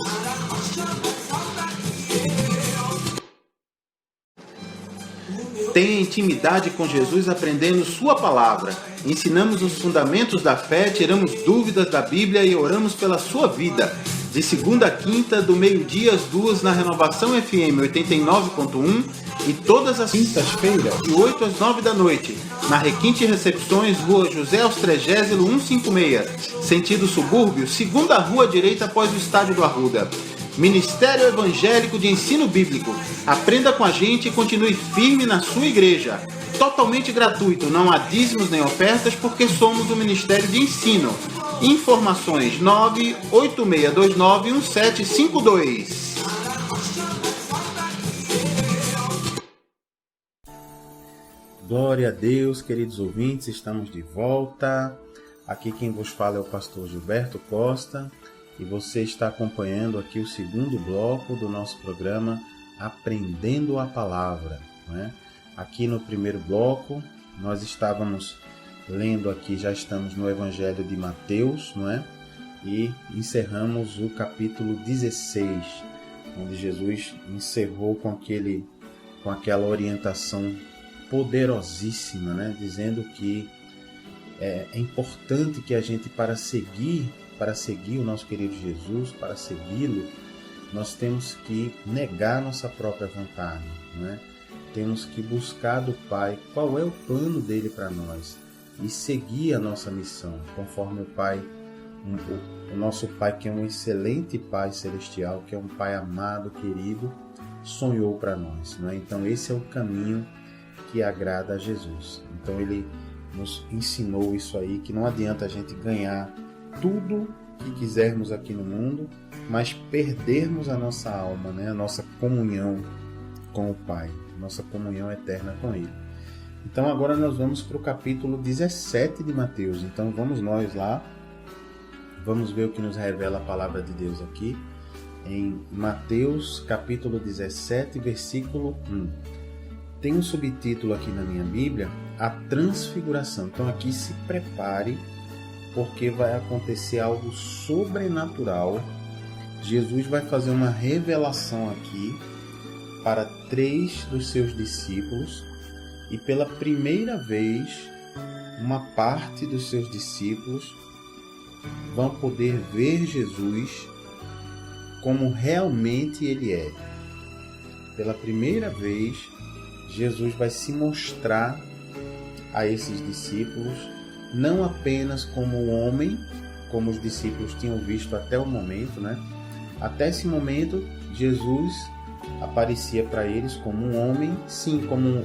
Tenha intimidade com Jesus aprendendo Sua palavra. Ensinamos os fundamentos da fé, tiramos dúvidas da Bíblia e oramos pela sua vida. De segunda a quinta, do meio-dia às 2 na Renovação FM 89.1 e todas as quintas-feiras, de 8 às 9 da noite, na Requinte Recepções, Rua José Austrégésilo 156, sentido subúrbio, segunda rua direita após o Estádio do Arruda. Ministério Evangélico de Ensino Bíblico. Aprenda com a gente e continue firme na sua igreja. Totalmente gratuito, não há dízimos nem ofertas porque somos um ministério de ensino. Informações 986291752. Glória a Deus, queridos ouvintes, estamos de volta. Aqui quem vos fala é o pastor Gilberto Costa e você está acompanhando aqui o segundo bloco do nosso programa Aprendendo a Palavra, né? Aqui no primeiro bloco nós estávamos lendo aqui, já estamos no Evangelho de Mateus, não é? E encerramos o capítulo 16, onde Jesus encerrou com aquela orientação poderosíssima, né? Dizendo que é importante que a gente, para seguir o nosso querido Jesus, para segui-lo, nós temos que negar nossa própria vontade, né? Temos que buscar do Pai qual é o plano dele para nós e seguir a nossa missão, conforme o nosso Pai, que é um excelente Pai celestial, que é um Pai amado, querido, sonhou para nós, né? Então esse é o caminho que agrada a Jesus. Então ele nos ensinou isso aí, que não adianta a gente ganhar tudo que quisermos aqui no mundo, mas perdermos a nossa alma, né? A nossa comunhão com o Pai, nossa comunhão eterna com Ele. Então agora nós vamos para o capítulo 17 de Mateus. Então vamos nós lá, vamos ver o que nos revela a palavra de Deus aqui, em Mateus capítulo 17, versículo 1. Tem um subtítulo aqui na minha Bíblia, a transfiguração. Então aqui se prepare, porque vai acontecer algo sobrenatural. Jesus vai fazer uma revelação aqui para 3 dos seus discípulos e pela primeira vez uma parte dos seus discípulos vão poder ver Jesus como realmente Ele é. Pela primeira vez, Jesus vai se mostrar a esses discípulos não apenas como um homem, como os discípulos tinham visto até o momento, né? Até esse momento, Jesus aparecia para eles como um homem, sim, como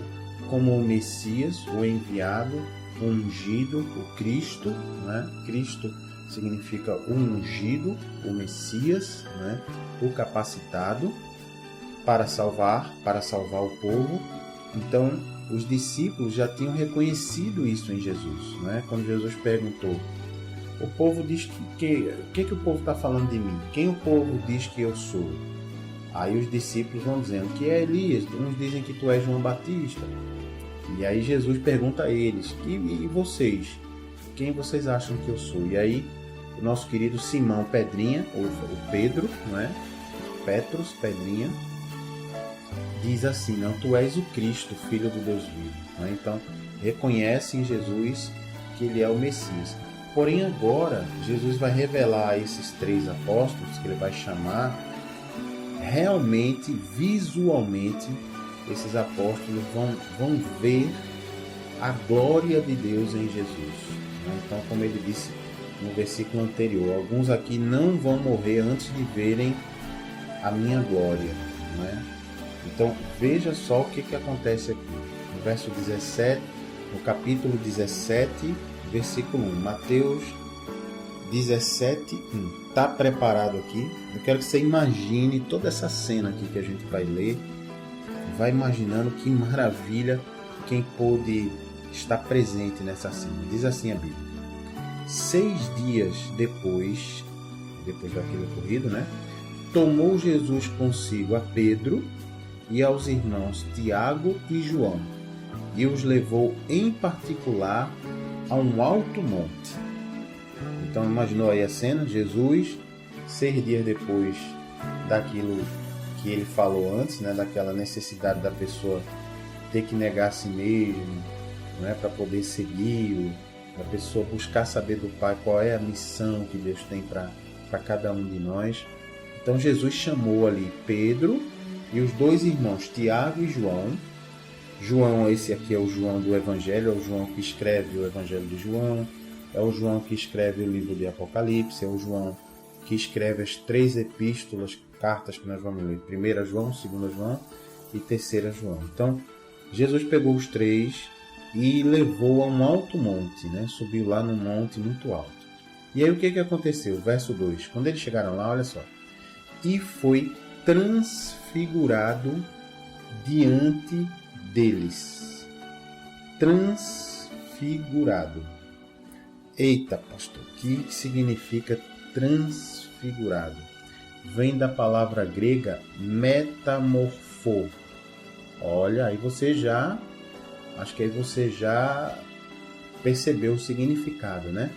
o Messias, o enviado, o ungido, o Cristo, né? Cristo significa o ungido, o Messias, né? O capacitado para salvar o povo. Então, os discípulos já tinham reconhecido isso em Jesus, né? Quando Jesus perguntou, o povo diz o que o povo está falando de mim? Quem o povo diz que eu sou? Aí os discípulos vão dizendo que é Elias, uns dizem que tu és João Batista. E aí Jesus pergunta a eles, e vocês? Quem vocês acham que eu sou? E aí o nosso querido Simão Pedrinha, ou o Pedro, não é? Petros, Pedrinha, diz assim, não, tu és o Cristo, Filho do Deus vivo. Não é? Então, reconhece em Jesus que ele é o Messias. Porém, agora, Jesus vai revelar a esses 3 apóstolos, que ele vai chamar, realmente, visualmente, esses apóstolos vão ver a glória de Deus em Jesus. Né? Então, como ele disse no versículo anterior, alguns aqui não vão morrer antes de verem a minha glória. Né? Então, veja só o que acontece aqui. No verso 17, no capítulo 17, versículo 1. Mateus 17, 1. Está preparado aqui? Eu quero que você imagine toda essa cena aqui que a gente vai ler. Vai imaginando que maravilha quem pôde estar presente nessa cena. Diz assim a Bíblia. 6 dias depois daquele ocorrido, né? Tomou Jesus consigo a Pedro e aos irmãos Tiago e João, e os levou em particular a um alto monte. Então imaginou aí a cena, Jesus, 6 dias depois daquilo que ele falou antes, né, daquela necessidade da pessoa ter que negar a si mesmo, né, para poder seguir, da pessoa buscar saber do Pai qual é a missão que Deus tem para cada um de nós. Então Jesus chamou ali Pedro e os 2 irmãos, Tiago e João. João, esse aqui é o João do Evangelho, é o João que escreve o Evangelho de João, é o João que escreve o livro de Apocalipse, é o João que escreve as 3 epístolas, cartas que nós vamos ler, 1 João, 2 João e 3 João. Então, Jesus pegou os 3 e levou a um alto monte, né? Subiu lá num monte muito alto. E aí o que aconteceu? Verso 2, quando eles chegaram lá, olha só, e foi transfigurado diante deles. Transfigurado. Eita, pastor, o que significa transfigurado? Vem da palavra grega metamorfo. Olha, aí você já percebeu o significado, né?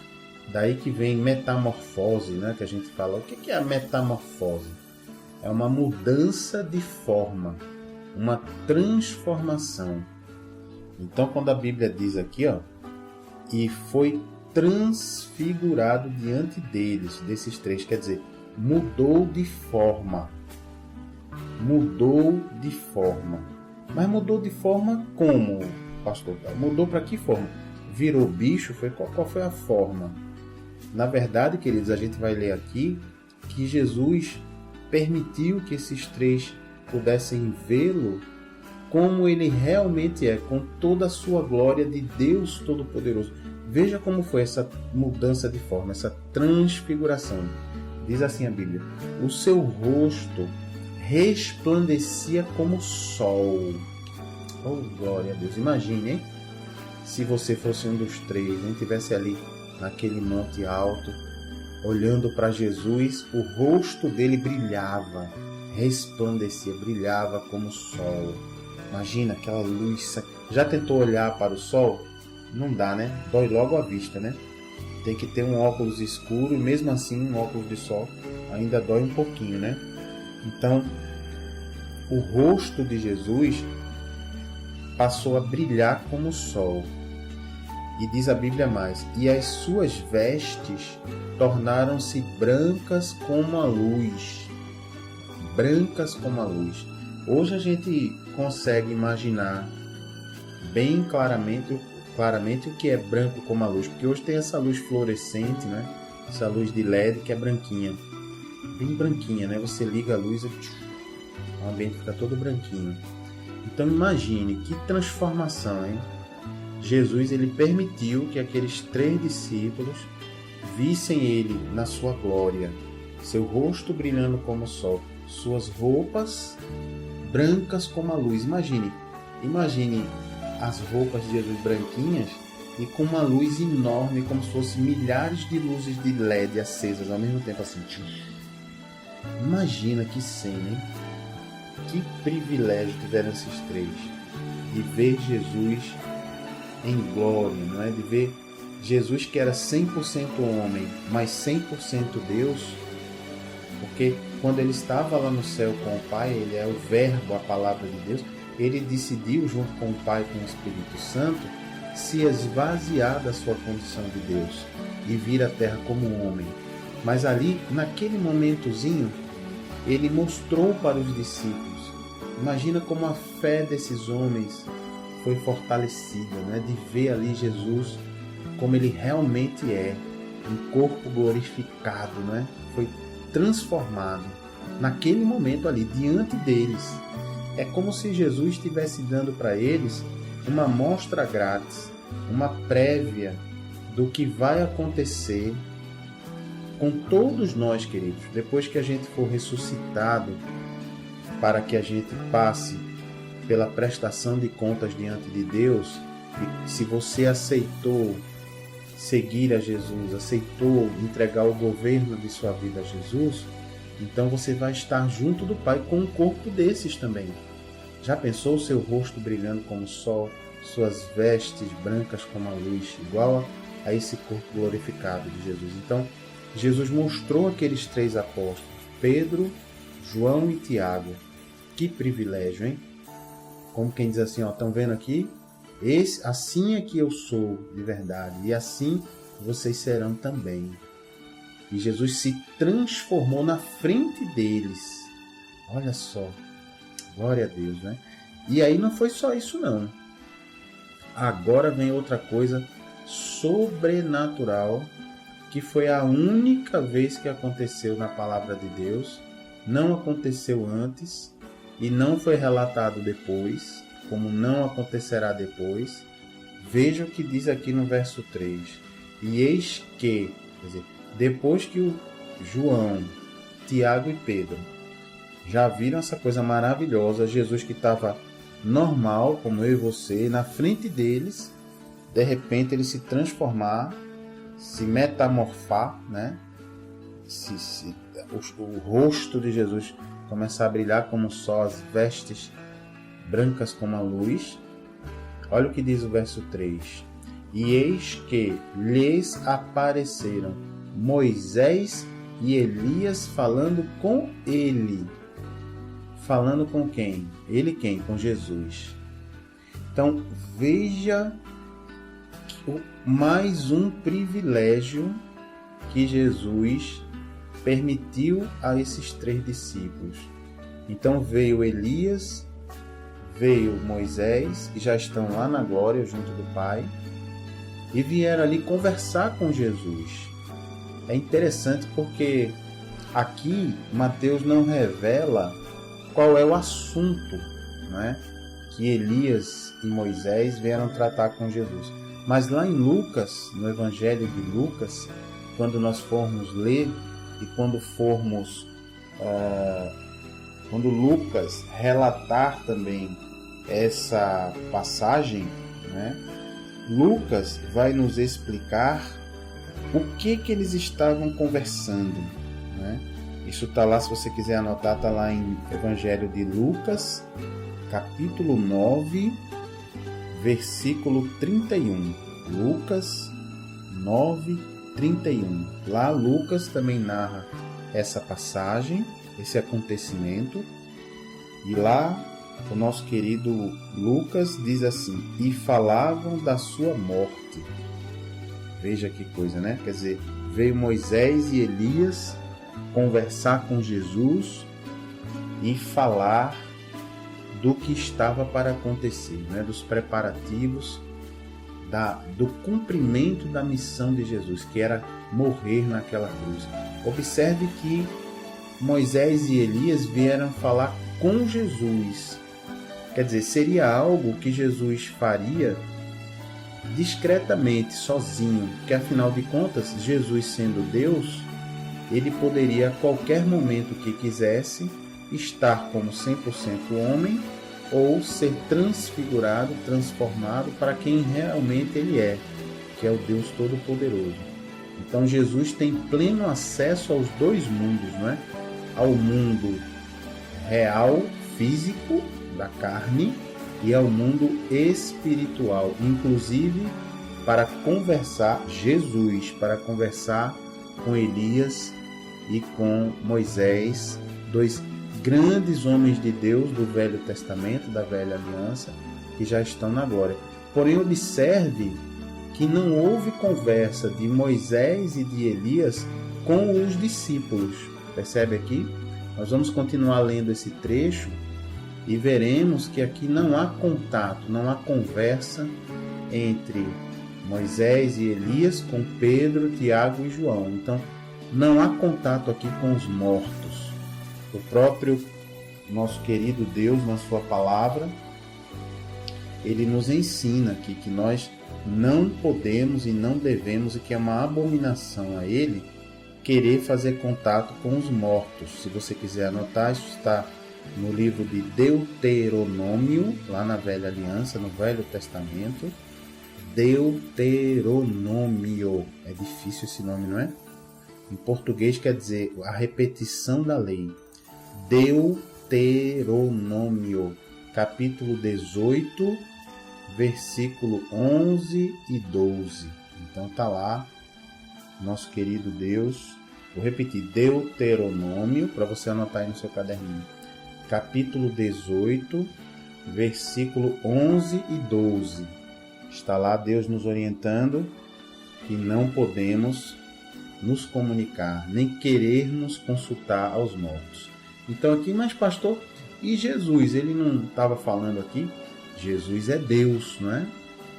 Daí que vem metamorfose, né? Que a gente fala. O que é a metamorfose? É uma mudança de forma, uma transformação. Então, quando a Bíblia diz aqui, ó, e foi transfigurado diante deles, desses 3, quer dizer, mudou de forma. Mudou de forma. Mas mudou de forma como, pastor? Mudou para que forma? Virou bicho? Qual foi a forma? Na verdade, queridos, a gente vai ler aqui que Jesus permitiu que esses 3 pudessem vê-lo como ele realmente é, com toda a sua glória de Deus Todo-Poderoso. Veja como foi essa mudança de forma, essa transfiguração. Diz assim a Bíblia: o seu rosto resplandecia como o sol. Oh, glória a Deus! Imagine, hein? Se você fosse um dos 3, estivesse ali naquele monte alto, olhando para Jesus, o rosto dele brilhava, resplandecia, brilhava como o sol. Imagina aquela luz. Já tentou olhar para o sol? Não dá, né? Dói logo a vista, né? Tem que ter um óculos escuro e mesmo assim um óculos de sol ainda dói um pouquinho, né? Então, o rosto de Jesus passou a brilhar como o sol. E diz a Bíblia mais, e as suas vestes tornaram-se brancas como a luz. Brancas como a luz. Hoje a gente consegue imaginar bem claramente o que é branco como a luz, porque hoje tem essa luz fluorescente, né? Essa luz de LED que é branquinha, bem branquinha, né? Você liga a luz e o ambiente fica todo branquinho. Então imagine que transformação, hein? Jesus, ele permitiu que aqueles 3 discípulos vissem ele na sua glória, seu rosto brilhando como o sol, suas roupas brancas como a luz. Imagine as roupas de Jesus branquinhas e com uma luz enorme, como se fossem milhares de luzes de LED acesas ao mesmo tempo, assim. Imagina que cena, hein? Que privilégio tiveram esses três de ver Jesus em glória, não é? De ver Jesus que era 100% homem, mas 100% Deus, porque quando ele estava lá no céu com o Pai, ele é o Verbo, a palavra de Deus, ele decidiu, junto com o Pai e com o Espírito Santo, se esvaziar da sua condição de Deus e vir à terra como homem. Mas ali, naquele momentozinho, ele mostrou para os discípulos. Imagina como a fé desses homens foi fortalecida, né? De ver ali Jesus como ele realmente é, um corpo glorificado, né? Foi transformado naquele momento ali, diante deles. É como se Jesus estivesse dando para eles uma amostra grátis, uma prévia do que vai acontecer com todos nós, queridos, depois que a gente for ressuscitado, para que a gente passe pela prestação de contas diante de Deus. E se você aceitou seguir a Jesus, aceitou entregar o governo de sua vida a Jesus, então você vai estar junto do Pai com um corpo desses também. Já pensou o seu rosto brilhando como o sol, suas vestes brancas como a luz, igual a esse corpo glorificado de Jesus? Então, Jesus mostrou aqueles três apóstolos, Pedro, João e Tiago. Que privilégio, hein? Como quem diz assim, ó, estão vendo aqui? Assim é que eu sou de verdade, e assim vocês serão também. E Jesus se transformou na frente deles. Olha só, glória a Deus, né? E aí não foi só isso não. Agora vem outra coisa sobrenatural, que foi a única vez que aconteceu na palavra de Deus, não aconteceu antes e não foi relatado depois, como não acontecerá depois. Veja o que diz aqui no verso 3. E eis que, quer dizer, depois que o João, Tiago e Pedro já viram essa coisa maravilhosa, Jesus que estava normal, como eu e você, na frente deles, de repente ele se transformar, se metamorfar, né? O rosto de Jesus começar a brilhar como o sol, as vestes brancas como a luz. Olha o que diz o verso 3. E eis que lhes apareceram Moisés e Elias falando com ele. Falando com quem? Ele quem? Com Jesus. Então, veja mais um privilégio que Jesus permitiu a esses três discípulos. Então veio Elias, veio Moisés, que já estão lá na glória junto do Pai, e vieram ali conversar com Jesus. É interessante porque aqui Mateus não revela qual é o assunto, né, que Elias e Moisés vieram tratar com Jesus. Mas lá em Lucas, no Evangelho de Lucas, quando nós formos ler e quando Lucas relatar também essa passagem, né, Lucas vai nos explicar o que eles estavam conversando, né? Isso está lá, se você quiser anotar, está lá em Evangelho de Lucas, capítulo 9, versículo 31. Lucas 9, 31. Lá Lucas também narra essa passagem, esse acontecimento. E lá o nosso querido Lucas diz assim: e falavam da sua morte. Veja que coisa, né? Quer dizer, veio Moisés e Elias conversar com Jesus e falar do que estava para acontecer, né? Dos preparativos do cumprimento da missão de Jesus, que era morrer naquela cruz. Observe que Moisés e Elias vieram falar com Jesus. Quer dizer, seria algo que Jesus faria discretamente, sozinho, porque afinal de contas, Jesus sendo Deus, ele poderia a qualquer momento que quisesse estar como 100% homem ou ser transfigurado, transformado para quem realmente ele é, que é o Deus Todo-Poderoso. Então Jesus tem pleno acesso aos dois mundos, não é? Ao mundo real, físico, da carne, e ao mundo espiritual, inclusive para conversar com Elias e com Moisés, dois grandes homens de Deus do Velho Testamento, da Velha Aliança, que já estão na glória. Porém, observe que não houve conversa de Moisés e de Elias com os discípulos. Percebe aqui? Nós vamos continuar lendo esse trecho e veremos que aqui não há contato, não há conversa entre Moisés e Elias com Pedro, Tiago e João. Então, não há contato aqui com os mortos. O próprio nosso querido Deus, na sua palavra, ele nos ensina aqui que nós não podemos e não devemos, e que é uma abominação a ele, querer fazer contato com os mortos. Se você quiser anotar, isso está no livro de Deuteronômio, lá na Velha Aliança, no Velho Testamento. Deuteronômio. É difícil esse nome, não é? Em português quer dizer a repetição da lei. Deuteronômio, capítulo 18, versículo 11 e 12. Então tá lá, nosso querido Deus. Vou repetir, Deuteronômio, para você anotar aí no seu caderninho. Capítulo 18, versículo 11 e 12. Está lá Deus nos orientando que não podemos nos comunicar, nem querer nos consultar aos mortos. Então aqui, mas pastor, e Jesus? Ele não estava falando aqui? Jesus é Deus, não é?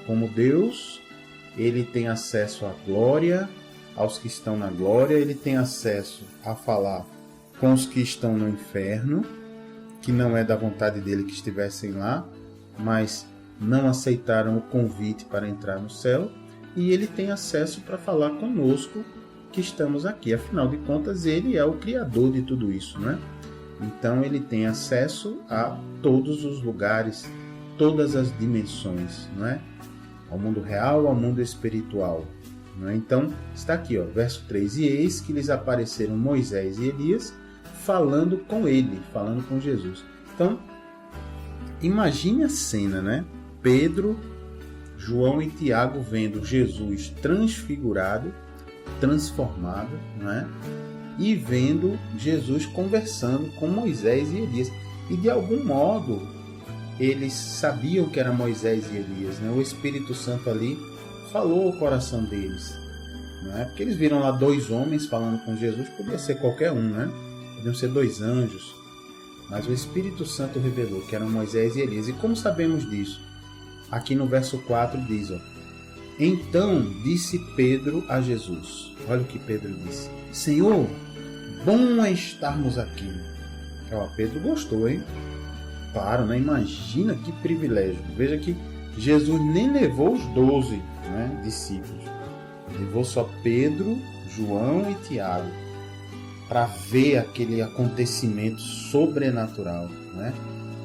Como Deus, ele tem acesso à glória, aos que estão na glória, ele tem acesso a falar com os que estão no inferno, que não é da vontade dele que estivessem lá, mas não aceitaram o convite para entrar no céu, e ele tem acesso para falar conosco que estamos aqui. Afinal de contas, ele é o Criador de tudo isso, não é? Então ele tem acesso a todos os lugares, todas as dimensões, não é? Ao mundo real, ao mundo espiritual. Não é? Então, está aqui, ó, verso 3. E eis que lhes apareceram Moisés e Elias falando com ele, falando com Jesus. Então, imagine a cena, né? Pedro, João e Tiago vendo Jesus transfigurado, transformado, não é? E vendo Jesus conversando com Moisés e Elias. E de algum modo, eles sabiam que era Moisés e Elias, né? O Espírito Santo ali falou ao coração deles, não é? Porque eles viram lá dois homens falando com Jesus, podia ser qualquer um, né? Podiam ser dois anjos, mas o Espírito Santo revelou que eram Moisés e Elias. E como sabemos disso? Aqui no verso 4 diz, ó, então disse Pedro a Jesus, olha o que Pedro disse: Senhor, bom é estarmos aqui. Ó, Pedro gostou, hein? Claro, né? Imagina que privilégio. Veja que Jesus nem levou os 12, né, discípulos. Levou só Pedro, João e Tiago para ver aquele acontecimento sobrenatural, né?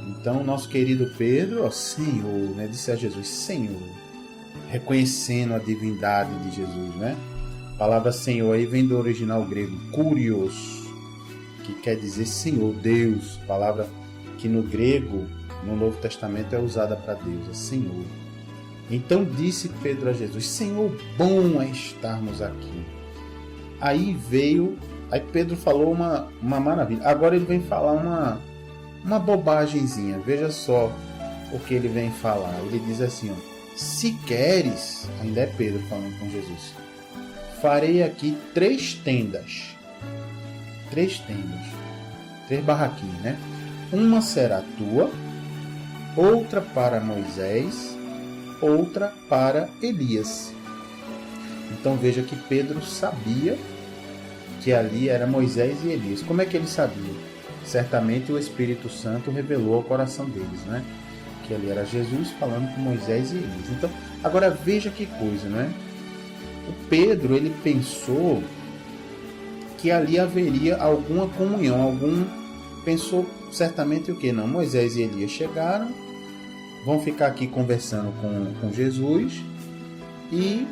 Então, nosso querido Pedro, ó, Senhor, né, disse a Jesus, Senhor, reconhecendo a divindade de Jesus, né? A palavra Senhor aí vem do original grego, Kurios, que quer dizer Senhor, Deus, palavra que no grego, no Novo Testamento, é usada para Deus, é Senhor. Então disse Pedro a Jesus, Senhor, bom é estarmos aqui. Aí Pedro falou uma maravilha. Agora ele vem falar uma bobagemzinha. Veja só o que ele vem falar. Ele diz assim, ó, se queres, ainda é Pedro falando com Jesus, farei aqui 3 tendas. 3 barraquinhas, né? Uma será tua, outra para Moisés, outra para Elias. Então veja que Pedro sabia que ali era Moisés e Elias. Como é que ele sabia? Certamente o Espírito Santo revelou ao coração deles, né? Que ali era Jesus falando com Moisés e Elias. Então, agora veja que coisa, né? O Pedro, ele pensou que ali haveria alguma comunhão, pensou certamente o que? Não, Moisés e Elias chegaram, vão ficar aqui conversando com Jesus e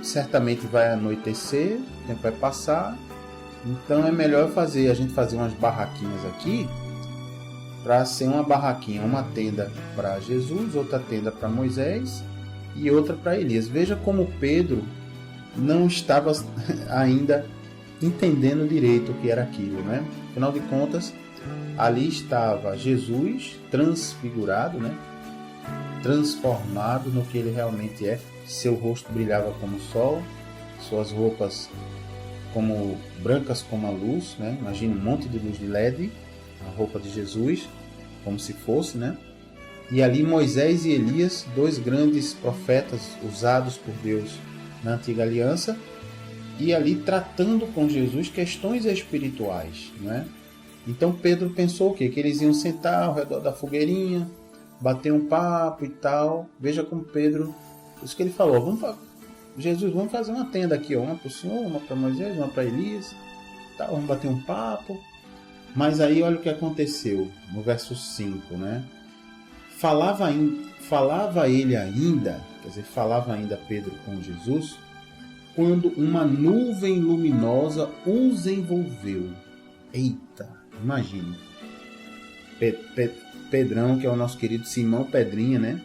certamente vai anoitecer, o tempo vai passar, então é melhor a gente fazer umas barraquinhas aqui para ser uma barraquinha, uma tenda para Jesus, outra tenda para Moisés e outra para Elias. Veja como Pedro não estava ainda entendendo direito o que era aquilo, né? Afinal de contas, ali estava Jesus transfigurado, né? Transformado no que ele realmente é. Seu rosto brilhava como o sol, suas roupas como brancas como a luz, né? Imagina um monte de luz de LED, a roupa de Jesus, como se fosse, né? E ali Moisés e Elias, dois grandes profetas usados por Deus na antiga aliança, e ali tratando com Jesus questões espirituais, né? Então Pedro pensou o quê? Que eles iam sentar ao redor da fogueirinha, bater um papo e tal. Veja como Pedro, isso que ele falou, Jesus, vamos fazer uma tenda aqui, ó, uma para o Senhor, uma para Moisés, uma para Elias, tá, vamos bater um papo. Mas aí olha o que aconteceu no verso 5, né? Falava ele ainda, quer dizer, falava ainda Pedro com Jesus, quando uma nuvem luminosa os envolveu. Eita, imagine. Pedrão, que é o nosso querido Simão Pedrinha, né?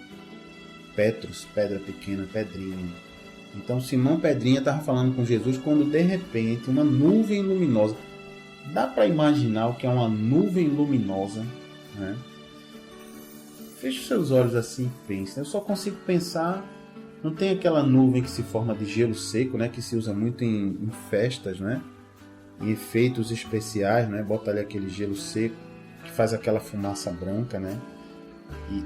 Petros, pedra pequena, pedrinha. Então Simão Pedrinha estava falando com Jesus quando de repente uma nuvem luminosa. Dá para imaginar o que é uma nuvem luminosa, né? Feche os seus olhos assim e pense. Eu só consigo pensar. Não tem aquela nuvem que se forma de gelo seco, né? Que se usa muito em festas, né? Em efeitos especiais, né? Bota ali aquele gelo seco que faz aquela fumaça branca, né?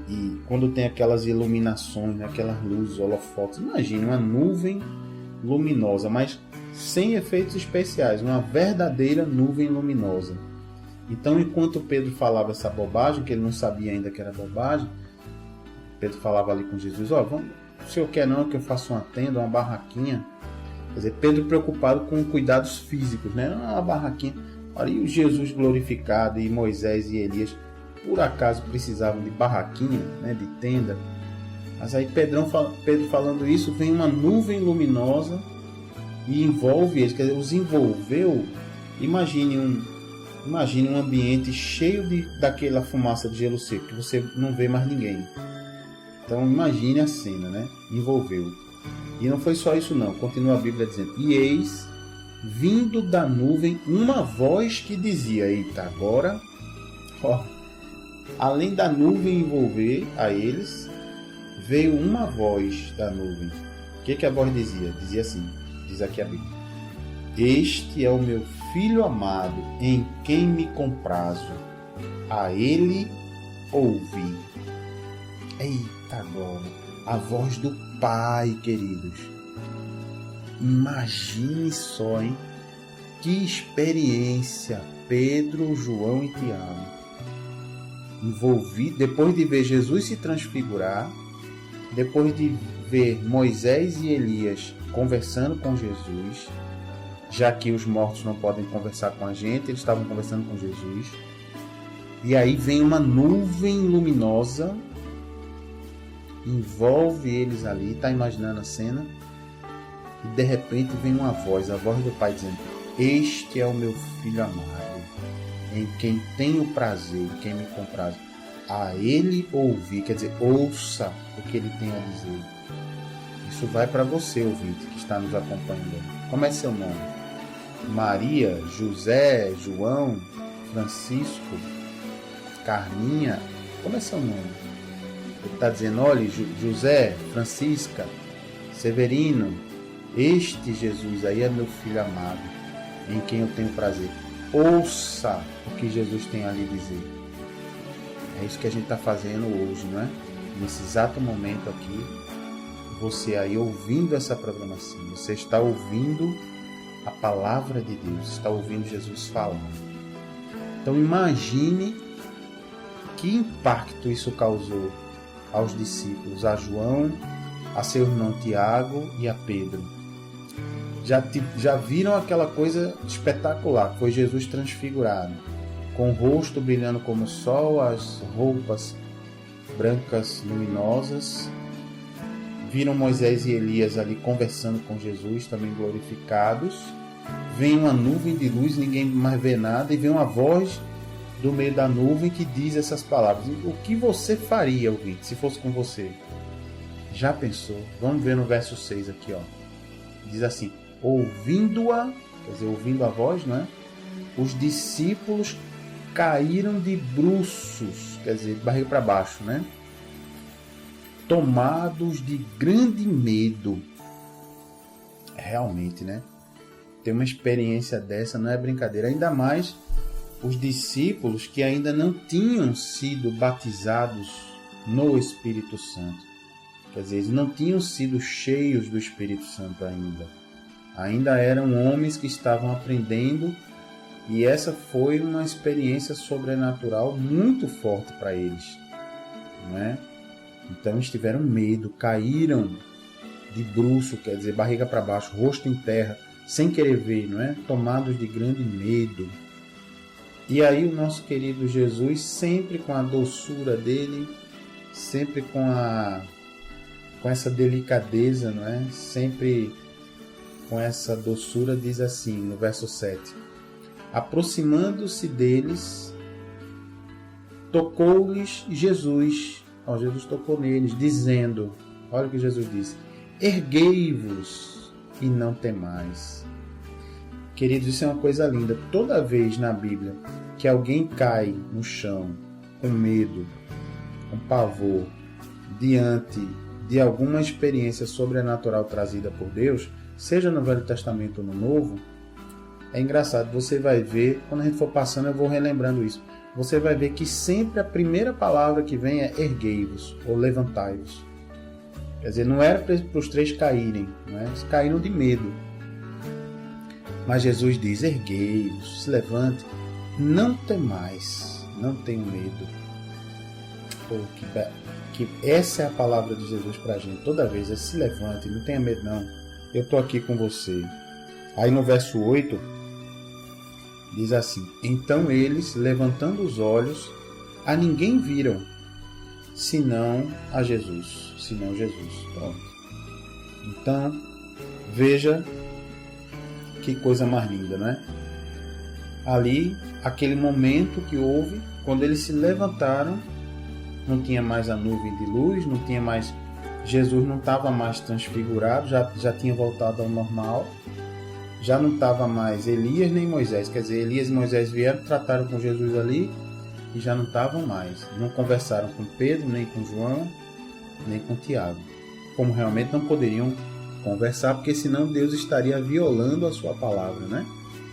E quando tem aquelas iluminações, né? Aquelas luzes, holofotes. Imagine uma nuvem luminosa, mas sem efeitos especiais. Uma verdadeira nuvem luminosa. Então, enquanto Pedro falava essa bobagem, que ele não sabia ainda que era bobagem, Pedro falava ali com Jesus, ó, o senhor quer não que eu faça uma tenda, uma barraquinha? Quer dizer, Pedro preocupado com cuidados físicos, né? Uma barraquinha. Olha, e o Jesus glorificado e Moisés e Elias, por acaso precisavam de barraquinha, né? De tenda? Mas aí Pedro falando isso, vem uma nuvem luminosa e envolve eles, quer dizer, os envolveu. Imagine um ambiente cheio daquela fumaça de gelo seco, que você não vê mais ninguém. Então imagine a cena, né? Envolveu. E não foi só isso não, continua a Bíblia dizendo, e eis, vindo da nuvem, uma voz que dizia, eita, agora, ó, além da nuvem envolver a eles, veio uma voz da nuvem. O que a voz dizia? Dizia assim, diz aqui a Bíblia, este é o meu Filho amado, em quem me comprazo, a ele ouvi. Eita agora, a voz do Pai, queridos. Imagine só, hein? Que experiência, Pedro, João e Tiago. Envolvido, depois de ver Jesus se transfigurar, depois de ver Moisés e Elias conversando com Jesus, já que os mortos não podem conversar com a gente, eles estavam conversando com Jesus. E aí vem uma nuvem luminosa, envolve eles ali, está imaginando a cena? E de repente vem uma voz, a voz do Pai dizendo, este é o meu Filho amado, em quem tenho prazer, em quem me compraz. A ele ouvi, quer dizer, ouça o que ele tem a dizer. Isso vai para você, ouvinte, que está nos acompanhando. Como é seu nome? Maria, José, João, Francisco, Carminha, como é seu nome? Ele está dizendo, olha, José, Francisca, Severino, este Jesus aí é meu Filho amado, em quem eu tenho prazer. Ouça o que Jesus tem a lhe dizer. É isso que a gente está fazendo hoje, não é? Nesse exato momento aqui, você aí ouvindo essa programação, você está ouvindo a palavra de Deus, está ouvindo Jesus falando. Então imagine que impacto isso causou aos discípulos, a João, a seu irmão Tiago e a Pedro. Já viram aquela coisa espetacular, foi Jesus transfigurado, com o rosto brilhando como o sol, as roupas brancas luminosas. Viram Moisés e Elias ali conversando com Jesus, também glorificados. Vem uma nuvem de luz, ninguém mais vê nada, e vem uma voz do meio da nuvem que diz essas palavras. O que você faria, ouvinte, se fosse com você? Já pensou? Vamos ver no verso 6 aqui, ó. Diz assim: ouvindo-a, quer dizer, ouvindo a voz, não é? Os discípulos caíram de bruços, quer dizer, de barriga para baixo, né? Tomados de grande medo. Realmente, né? Ter uma experiência dessa não é brincadeira. Ainda mais os discípulos que ainda não tinham sido batizados no Espírito Santo. Quer dizer, eles não tinham sido cheios do Espírito Santo ainda. Ainda eram homens que estavam aprendendo, e essa foi uma experiência sobrenatural muito forte para eles, não é? Então eles tiveram medo, caíram de bruço, quer dizer, barriga para baixo, rosto em terra, sem querer ver, não é? Tomados de grande medo. E aí o nosso querido Jesus, sempre com a doçura dele, sempre com essa delicadeza, não é? Sempre com essa doçura, diz assim no verso 7: aproximando-se deles, tocou-lhes Jesus. Jesus tocou neles, dizendo, olha o que Jesus disse: erguei-vos e não temais. Queridos, isso é uma coisa linda. Toda vez na Bíblia que alguém cai no chão com medo, com pavor, diante de alguma experiência sobrenatural trazida por Deus, seja no Velho Testamento ou no Novo, é engraçado, você vai ver, quando a gente for passando eu vou relembrando isso, você vai ver que sempre a primeira palavra que vem é erguei-vos ou levantai-vos. Quer dizer, não era para os três caírem, não é? Eles caíram de medo. Mas Jesus diz: erguei-vos, se levante, não temais, não tenham medo. Pô, que essa é a palavra de Jesus para a gente toda vez: é se levante, não tenha medo não, eu estou aqui com você. Aí no verso 8 diz assim: então eles, levantando os olhos, a ninguém viram, senão a Jesus. Senão Jesus. Pronto. Então, veja que coisa mais linda, não é? Ali, aquele momento que houve, quando eles se levantaram, não tinha mais a nuvem de luz, não tinha mais, Jesus não estava mais transfigurado, já tinha voltado ao normal, já não estava mais Elias nem Moisés, quer dizer, Elias e Moisés vieram, trataram com Jesus ali e já não estavam mais, não conversaram com Pedro, nem com João, nem com Tiago, como realmente não poderiam conversar, porque senão Deus estaria violando a sua palavra, né?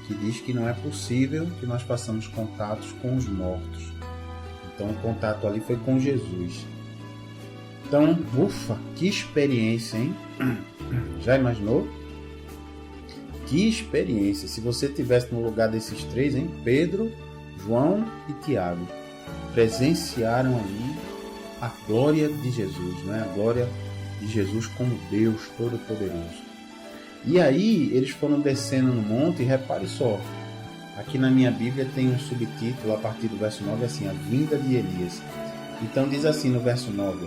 Que diz que não é possível que nós façamos contatos com os mortos. Então o contato ali foi com Jesus. Então, ufa, que experiência, hein? Já imaginou? Que experiência! Se você estivesse no lugar desses três, hein? Pedro, João e Tiago, presenciaram ali a glória de Jesus, né? A glória de Jesus como Deus Todo-Poderoso. E aí eles foram descendo no monte, e repare só, aqui na minha Bíblia tem um subtítulo a partir do verso 9, assim, a vinda de Elias. Então diz assim no verso 9: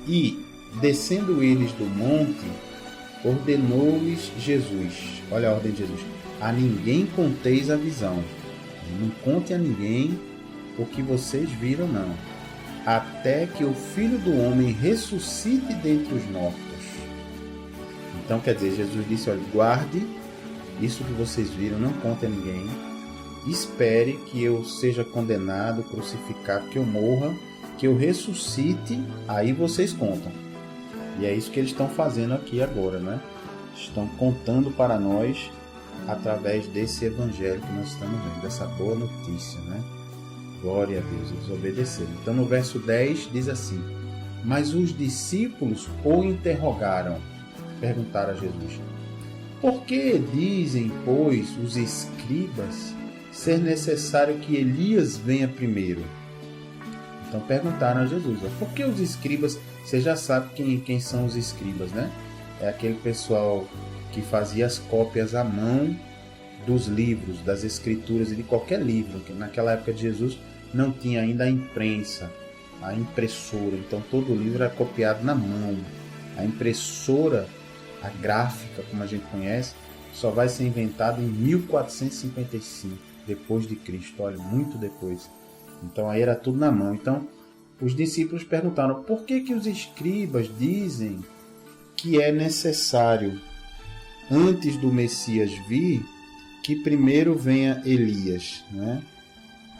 e descendo eles do monte, ordenou-lhes Jesus, olha a ordem de Jesus: a ninguém conteis a visão, não conte a ninguém o que vocês viram não, até que o Filho do Homem ressuscite dentre os mortos. Então quer dizer, Jesus disse: olha, guarde isso que vocês viram, não conte a ninguém, espere que eu seja condenado, crucificado, que eu morra, que eu ressuscite, aí vocês contam. E é isso que eles estão fazendo aqui agora, né? Estão contando para nós através desse evangelho que nós estamos vendo, dessa boa notícia, né? Glória a Deus, eles obedeceram. Então no verso 10 diz assim: mas os discípulos o interrogaram, perguntaram a Jesus: por que dizem, pois, os escribas ser necessário que Elias venha primeiro? Então perguntaram a Jesus: por que os escribas? Você já sabe quem são os escribas, né? É aquele pessoal que fazia as cópias à mão dos livros, das escrituras e de qualquer livro, que naquela época de Jesus não tinha ainda a imprensa, a impressora, então todo o livro era copiado na mão. A impressora, a gráfica, como a gente conhece, só vai ser inventada em 1455, depois de Cristo, olha, muito depois. Então aí era tudo na mão. Então os discípulos perguntaram: por que que os escribas dizem que é necessário, antes do Messias vir, que primeiro venha Elias, né?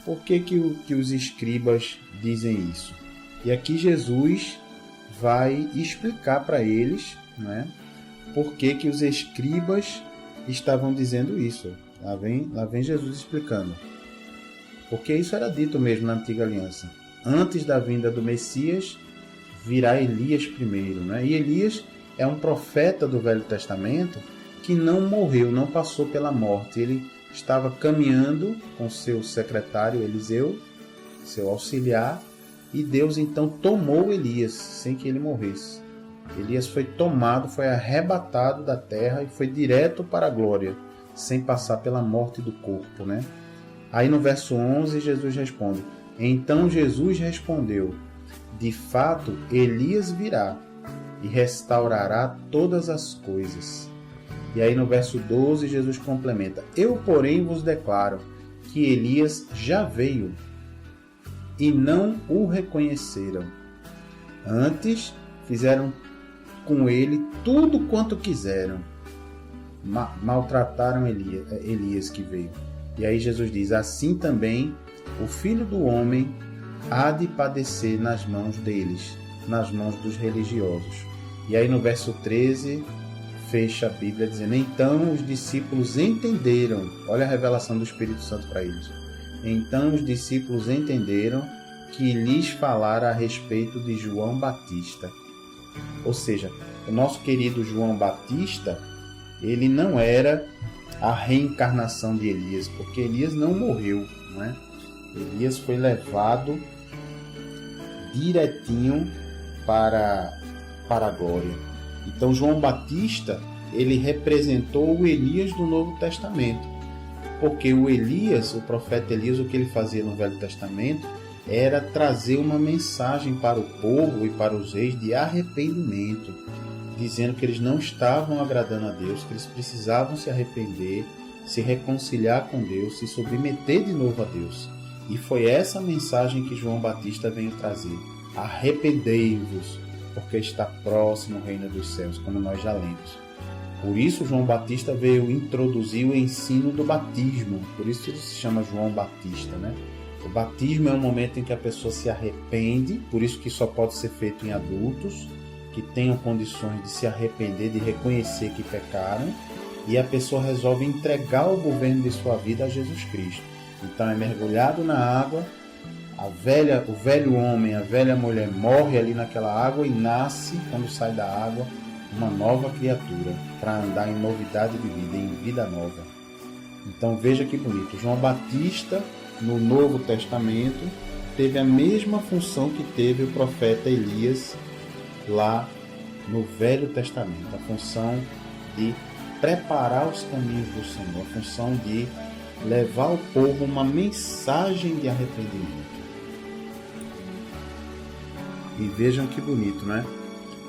Por que que os escribas dizem isso? E aqui Jesus vai explicar para eles, né, por que que os escribas estavam dizendo isso. Lá vem Jesus explicando. Porque isso era dito mesmo na Antiga Aliança. Antes da vinda do Messias, virá Elias primeiro, né? E Elias é um profeta do Velho Testamento que não morreu, não passou pela morte. Ele estava caminhando com seu secretário Eliseu, seu auxiliar, e Deus então tomou Elias sem que ele morresse. Elias foi tomado, foi arrebatado da terra e foi direto para a glória, sem passar pela morte do corpo, né? Aí no verso 11 Jesus responde: então Jesus respondeu: de fato Elias virá e restaurará todas as coisas. E aí no verso 12 Jesus complementa: eu, porém, vos declaro que Elias já veio e não o reconheceram. Antes fizeram com ele tudo quanto quiseram. Maltrataram Elias que veio. E aí Jesus diz: assim também o Filho do Homem há de padecer nas mãos deles, nas mãos dos religiosos. E aí no verso 13 fecha a Bíblia dizendo: então os discípulos entenderam. Olha a revelação do Espírito Santo para eles. Então os discípulos entenderam que lhes falara a respeito de João Batista. Ou seja, o nosso querido João Batista, ele não era a reencarnação de Elias, porque Elias não morreu, né? Elias foi levado direitinho para a glória. Então João Batista, ele representou o Elias do Novo Testamento, porque o Elias, o profeta Elias, o que ele fazia no Velho Testamento era trazer uma mensagem para o povo e para os reis de arrependimento, dizendo que eles não estavam agradando a Deus, que eles precisavam se arrepender, se reconciliar com Deus, se submeter de novo a Deus. E foi essa mensagem que João Batista veio trazer: arrependei-vos, porque está próximo o reino dos céus, como nós já lemos. Por isso João Batista veio introduzir o ensino do batismo, por isso ele se chama João Batista, né? O batismo é um momento em que a pessoa se arrepende, por isso que só pode ser feito em adultos, que tenham condições de se arrepender, de reconhecer que pecaram, e a pessoa resolve entregar o governo de sua vida a Jesus Cristo. Então é mergulhado na água, o velho homem, a velha mulher morre ali naquela água e nasce, quando sai da água, uma nova criatura, para andar em novidade de vida, em vida nova. Então veja que bonito, João Batista, no Novo Testamento, teve a mesma função que teve o profeta Elias lá no Velho Testamento, a função de preparar os caminhos do Senhor, a função de levar ao povo uma mensagem de arrependimento. E vejam que bonito, né?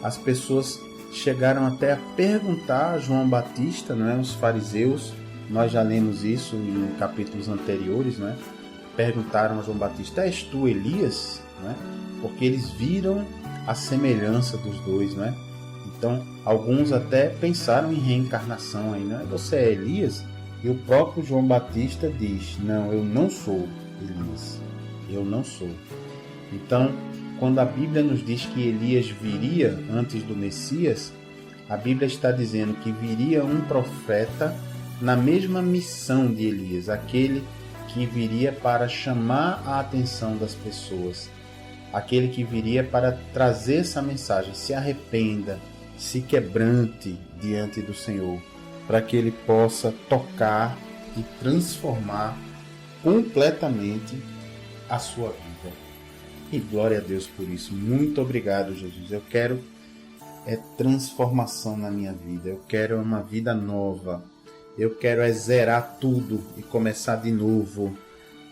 As pessoas chegaram até a perguntar a João Batista, não é? Os fariseus, nós já lemos isso em capítulos anteriores, não é? Perguntaram a João Batista: és tu Elias? Não é? Porque eles viram a semelhança dos dois, não é? Então, alguns até pensaram em reencarnação aí, né? Você é Elias? E o próprio João Batista diz: não, eu não sou Elias. Eu não sou. Então, quando a Bíblia nos diz que Elias viria antes do Messias, a Bíblia está dizendo que viria um profeta na mesma missão de Elias, aquele que viria para chamar a atenção das pessoas, aquele que viria para trazer essa mensagem: se arrependa, se quebrante diante do Senhor, para que Ele possa tocar e transformar completamente a sua vida. E glória a Deus por isso. Muito obrigado, Jesus. Eu quero transformação na minha vida. Eu quero uma vida nova. Eu quero zerar tudo e começar de novo.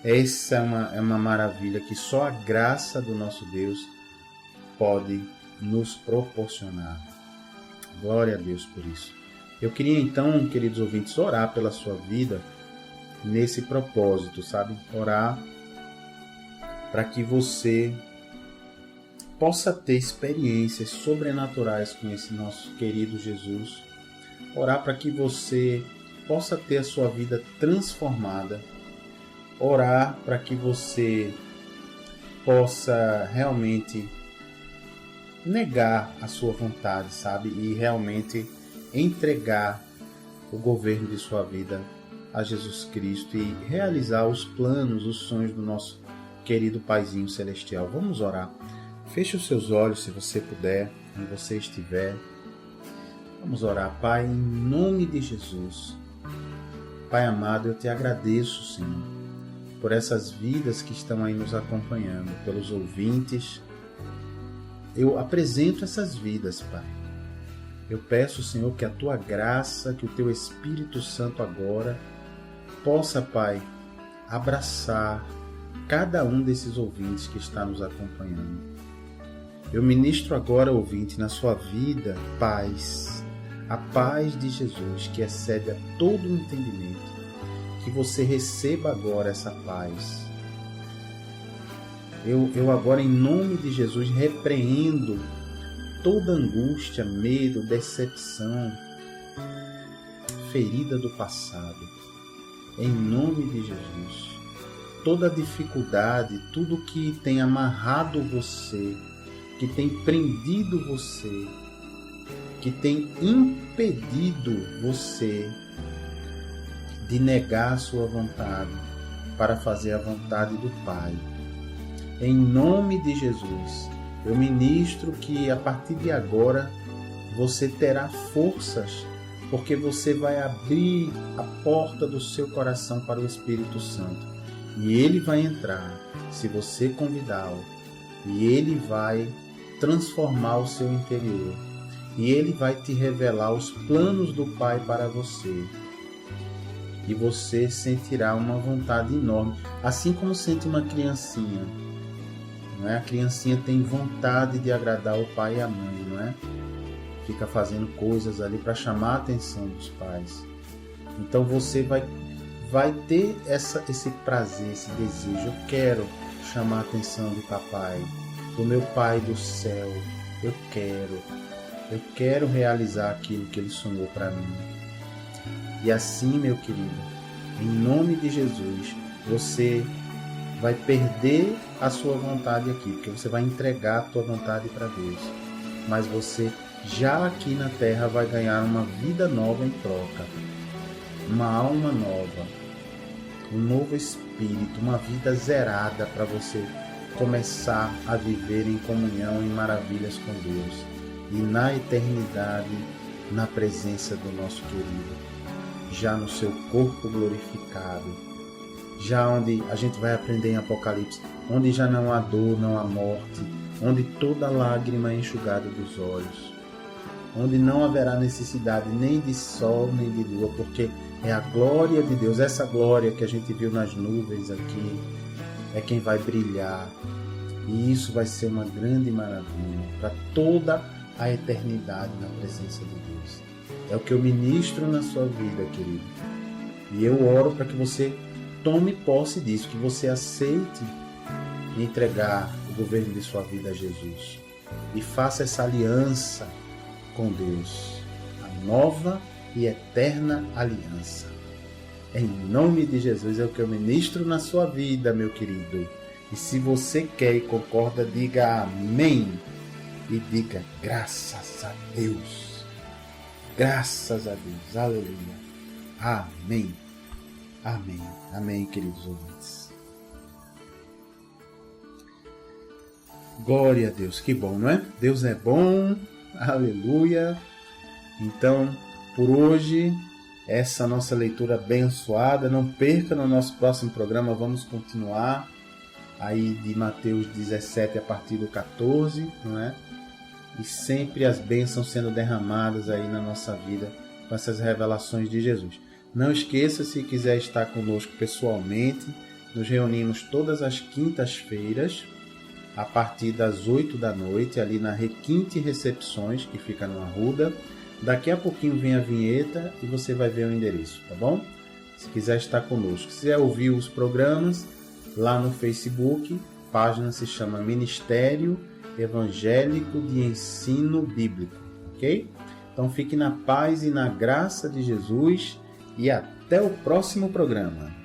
Essa é uma maravilha que só a graça do nosso Deus pode nos proporcionar. Glória a Deus por isso. Eu queria então, queridos ouvintes, orar pela sua vida nesse propósito, sabe? Orar para que você possa ter experiências sobrenaturais com esse nosso querido Jesus. Orar para que você possa ter a sua vida transformada. Orar para que você possa realmente negar a sua vontade, sabe? E realmente entregar o governo de sua vida a Jesus Cristo e realizar os planos, os sonhos do nosso querido Paizinho Celestial. Vamos orar. Feche os seus olhos, se você puder, onde você estiver. Vamos orar. Pai, em nome de Jesus. Pai amado, eu te agradeço, Senhor, por essas vidas que estão aí nos acompanhando, pelos ouvintes. Eu apresento essas vidas, Pai. Eu peço, Senhor, que a Tua graça, que o Teu Espírito Santo agora possa, Pai, abraçar cada um desses ouvintes que está nos acompanhando. Eu ministro agora, ouvinte, na sua vida, paz. A paz de Jesus, que excede a todo o entendimento. Que você receba agora essa paz. Eu agora, em nome de Jesus, repreendo toda angústia, medo, decepção, ferida do passado. Em nome de Jesus. Toda dificuldade, tudo que tem amarrado você, que tem prendido você, que tem impedido você de negar a sua vontade para fazer a vontade do Pai. Em nome de Jesus, eu ministro que a partir de agora você terá forças, porque você vai abrir a porta do seu coração para o Espírito Santo. E ele vai entrar, se você convidá-lo, e ele vai transformar o seu interior. E ele vai te revelar os planos do Pai para você. E você sentirá uma vontade enorme, assim como sente uma criancinha. Não é? A criancinha tem vontade de agradar o pai e a mãe, não é? Fica fazendo coisas ali para chamar a atenção dos pais. Então você vai ter esse prazer, esse desejo. Eu quero chamar a atenção de papai, do meu Pai do céu. Eu quero realizar aquilo que ele sonhou para mim. E assim, meu querido, em nome de Jesus, você vai perder a sua vontade aqui, porque você vai entregar a tua vontade para Deus. Mas você já aqui na terra vai ganhar uma vida nova em troca, uma alma nova, um novo espírito, uma vida zerada para você começar a viver em comunhão, em maravilhas com Deus e na eternidade, na presença do nosso querido, já no seu corpo glorificado, já onde a gente vai aprender em Apocalipse, onde já não há dor, não há morte, onde toda lágrima é enxugada dos olhos, onde não haverá necessidade nem de sol nem de lua, porque é a glória de Deus, essa glória que a gente viu nas nuvens aqui, é quem vai brilhar. E isso vai ser uma grande maravilha para toda a eternidade na presença de Deus. É o que eu ministro na sua vida, querido. E eu oro para que você tome posse disso, que você aceite entregar o governo de sua vida a Jesus. E faça essa aliança com Deus, a nova e eterna aliança. Em nome de Jesus é o que eu ministro na sua vida, meu querido. E se você quer e concorda, diga amém. E diga graças a Deus. Graças a Deus. Aleluia. Amém. Amém. Amém, queridos ouvintes. Glória a Deus. Que bom, não é? Deus é bom. Aleluia. Então, por hoje, essa nossa leitura abençoada. Não perca no nosso próximo programa. Vamos continuar aí de Mateus 17 a partir do 14, não é? E sempre as bênçãos sendo derramadas aí na nossa vida com essas revelações de Jesus. Não esqueça, se quiser estar conosco pessoalmente, nos reunimos todas as quintas-feiras, a partir das 8 da noite, ali na Requinte Recepções, que fica no Arruda. Daqui a pouquinho vem a vinheta e você vai ver o endereço, tá bom? Se quiser estar conosco. Se quiser ouvir os programas lá no Facebook, página se chama Ministério Evangélico de Ensino Bíblico, ok? Então fique na paz e na graça de Jesus e até o próximo programa.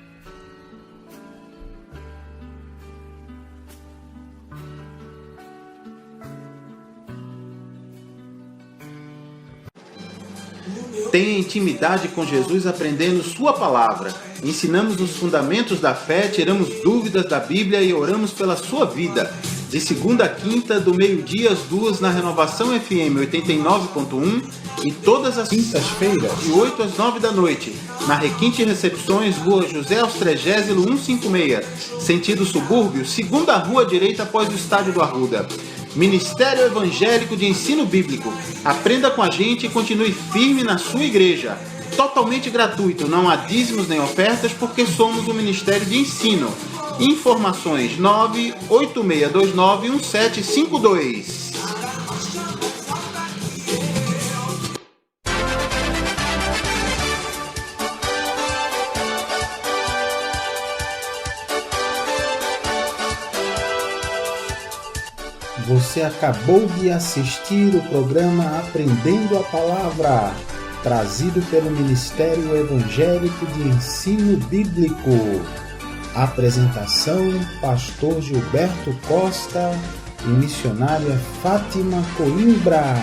Tenha intimidade com Jesus aprendendo Sua palavra. Ensinamos os fundamentos da fé, tiramos dúvidas da Bíblia e oramos pela sua vida. De segunda a quinta, do meio-dia às 2 na Renovação FM 89.1 e todas as quintas-feiras, de 8 às 9 da noite, na Requinte Recepções, Rua José Austregésilo 156, sentido subúrbio, segunda rua direita após o Estádio do Arruda. Ministério Evangélico de Ensino Bíblico. Aprenda com a gente e continue firme na sua igreja. Totalmente gratuito, não há dízimos nem ofertas porque somos um ministério de ensino. Informações 986291752. Você acabou de assistir o programa Aprendendo a Palavra, trazido pelo Ministério Evangélico de Ensino Bíblico. Apresentação: Pastor Gilberto Costa e missionária Fátima Coimbra.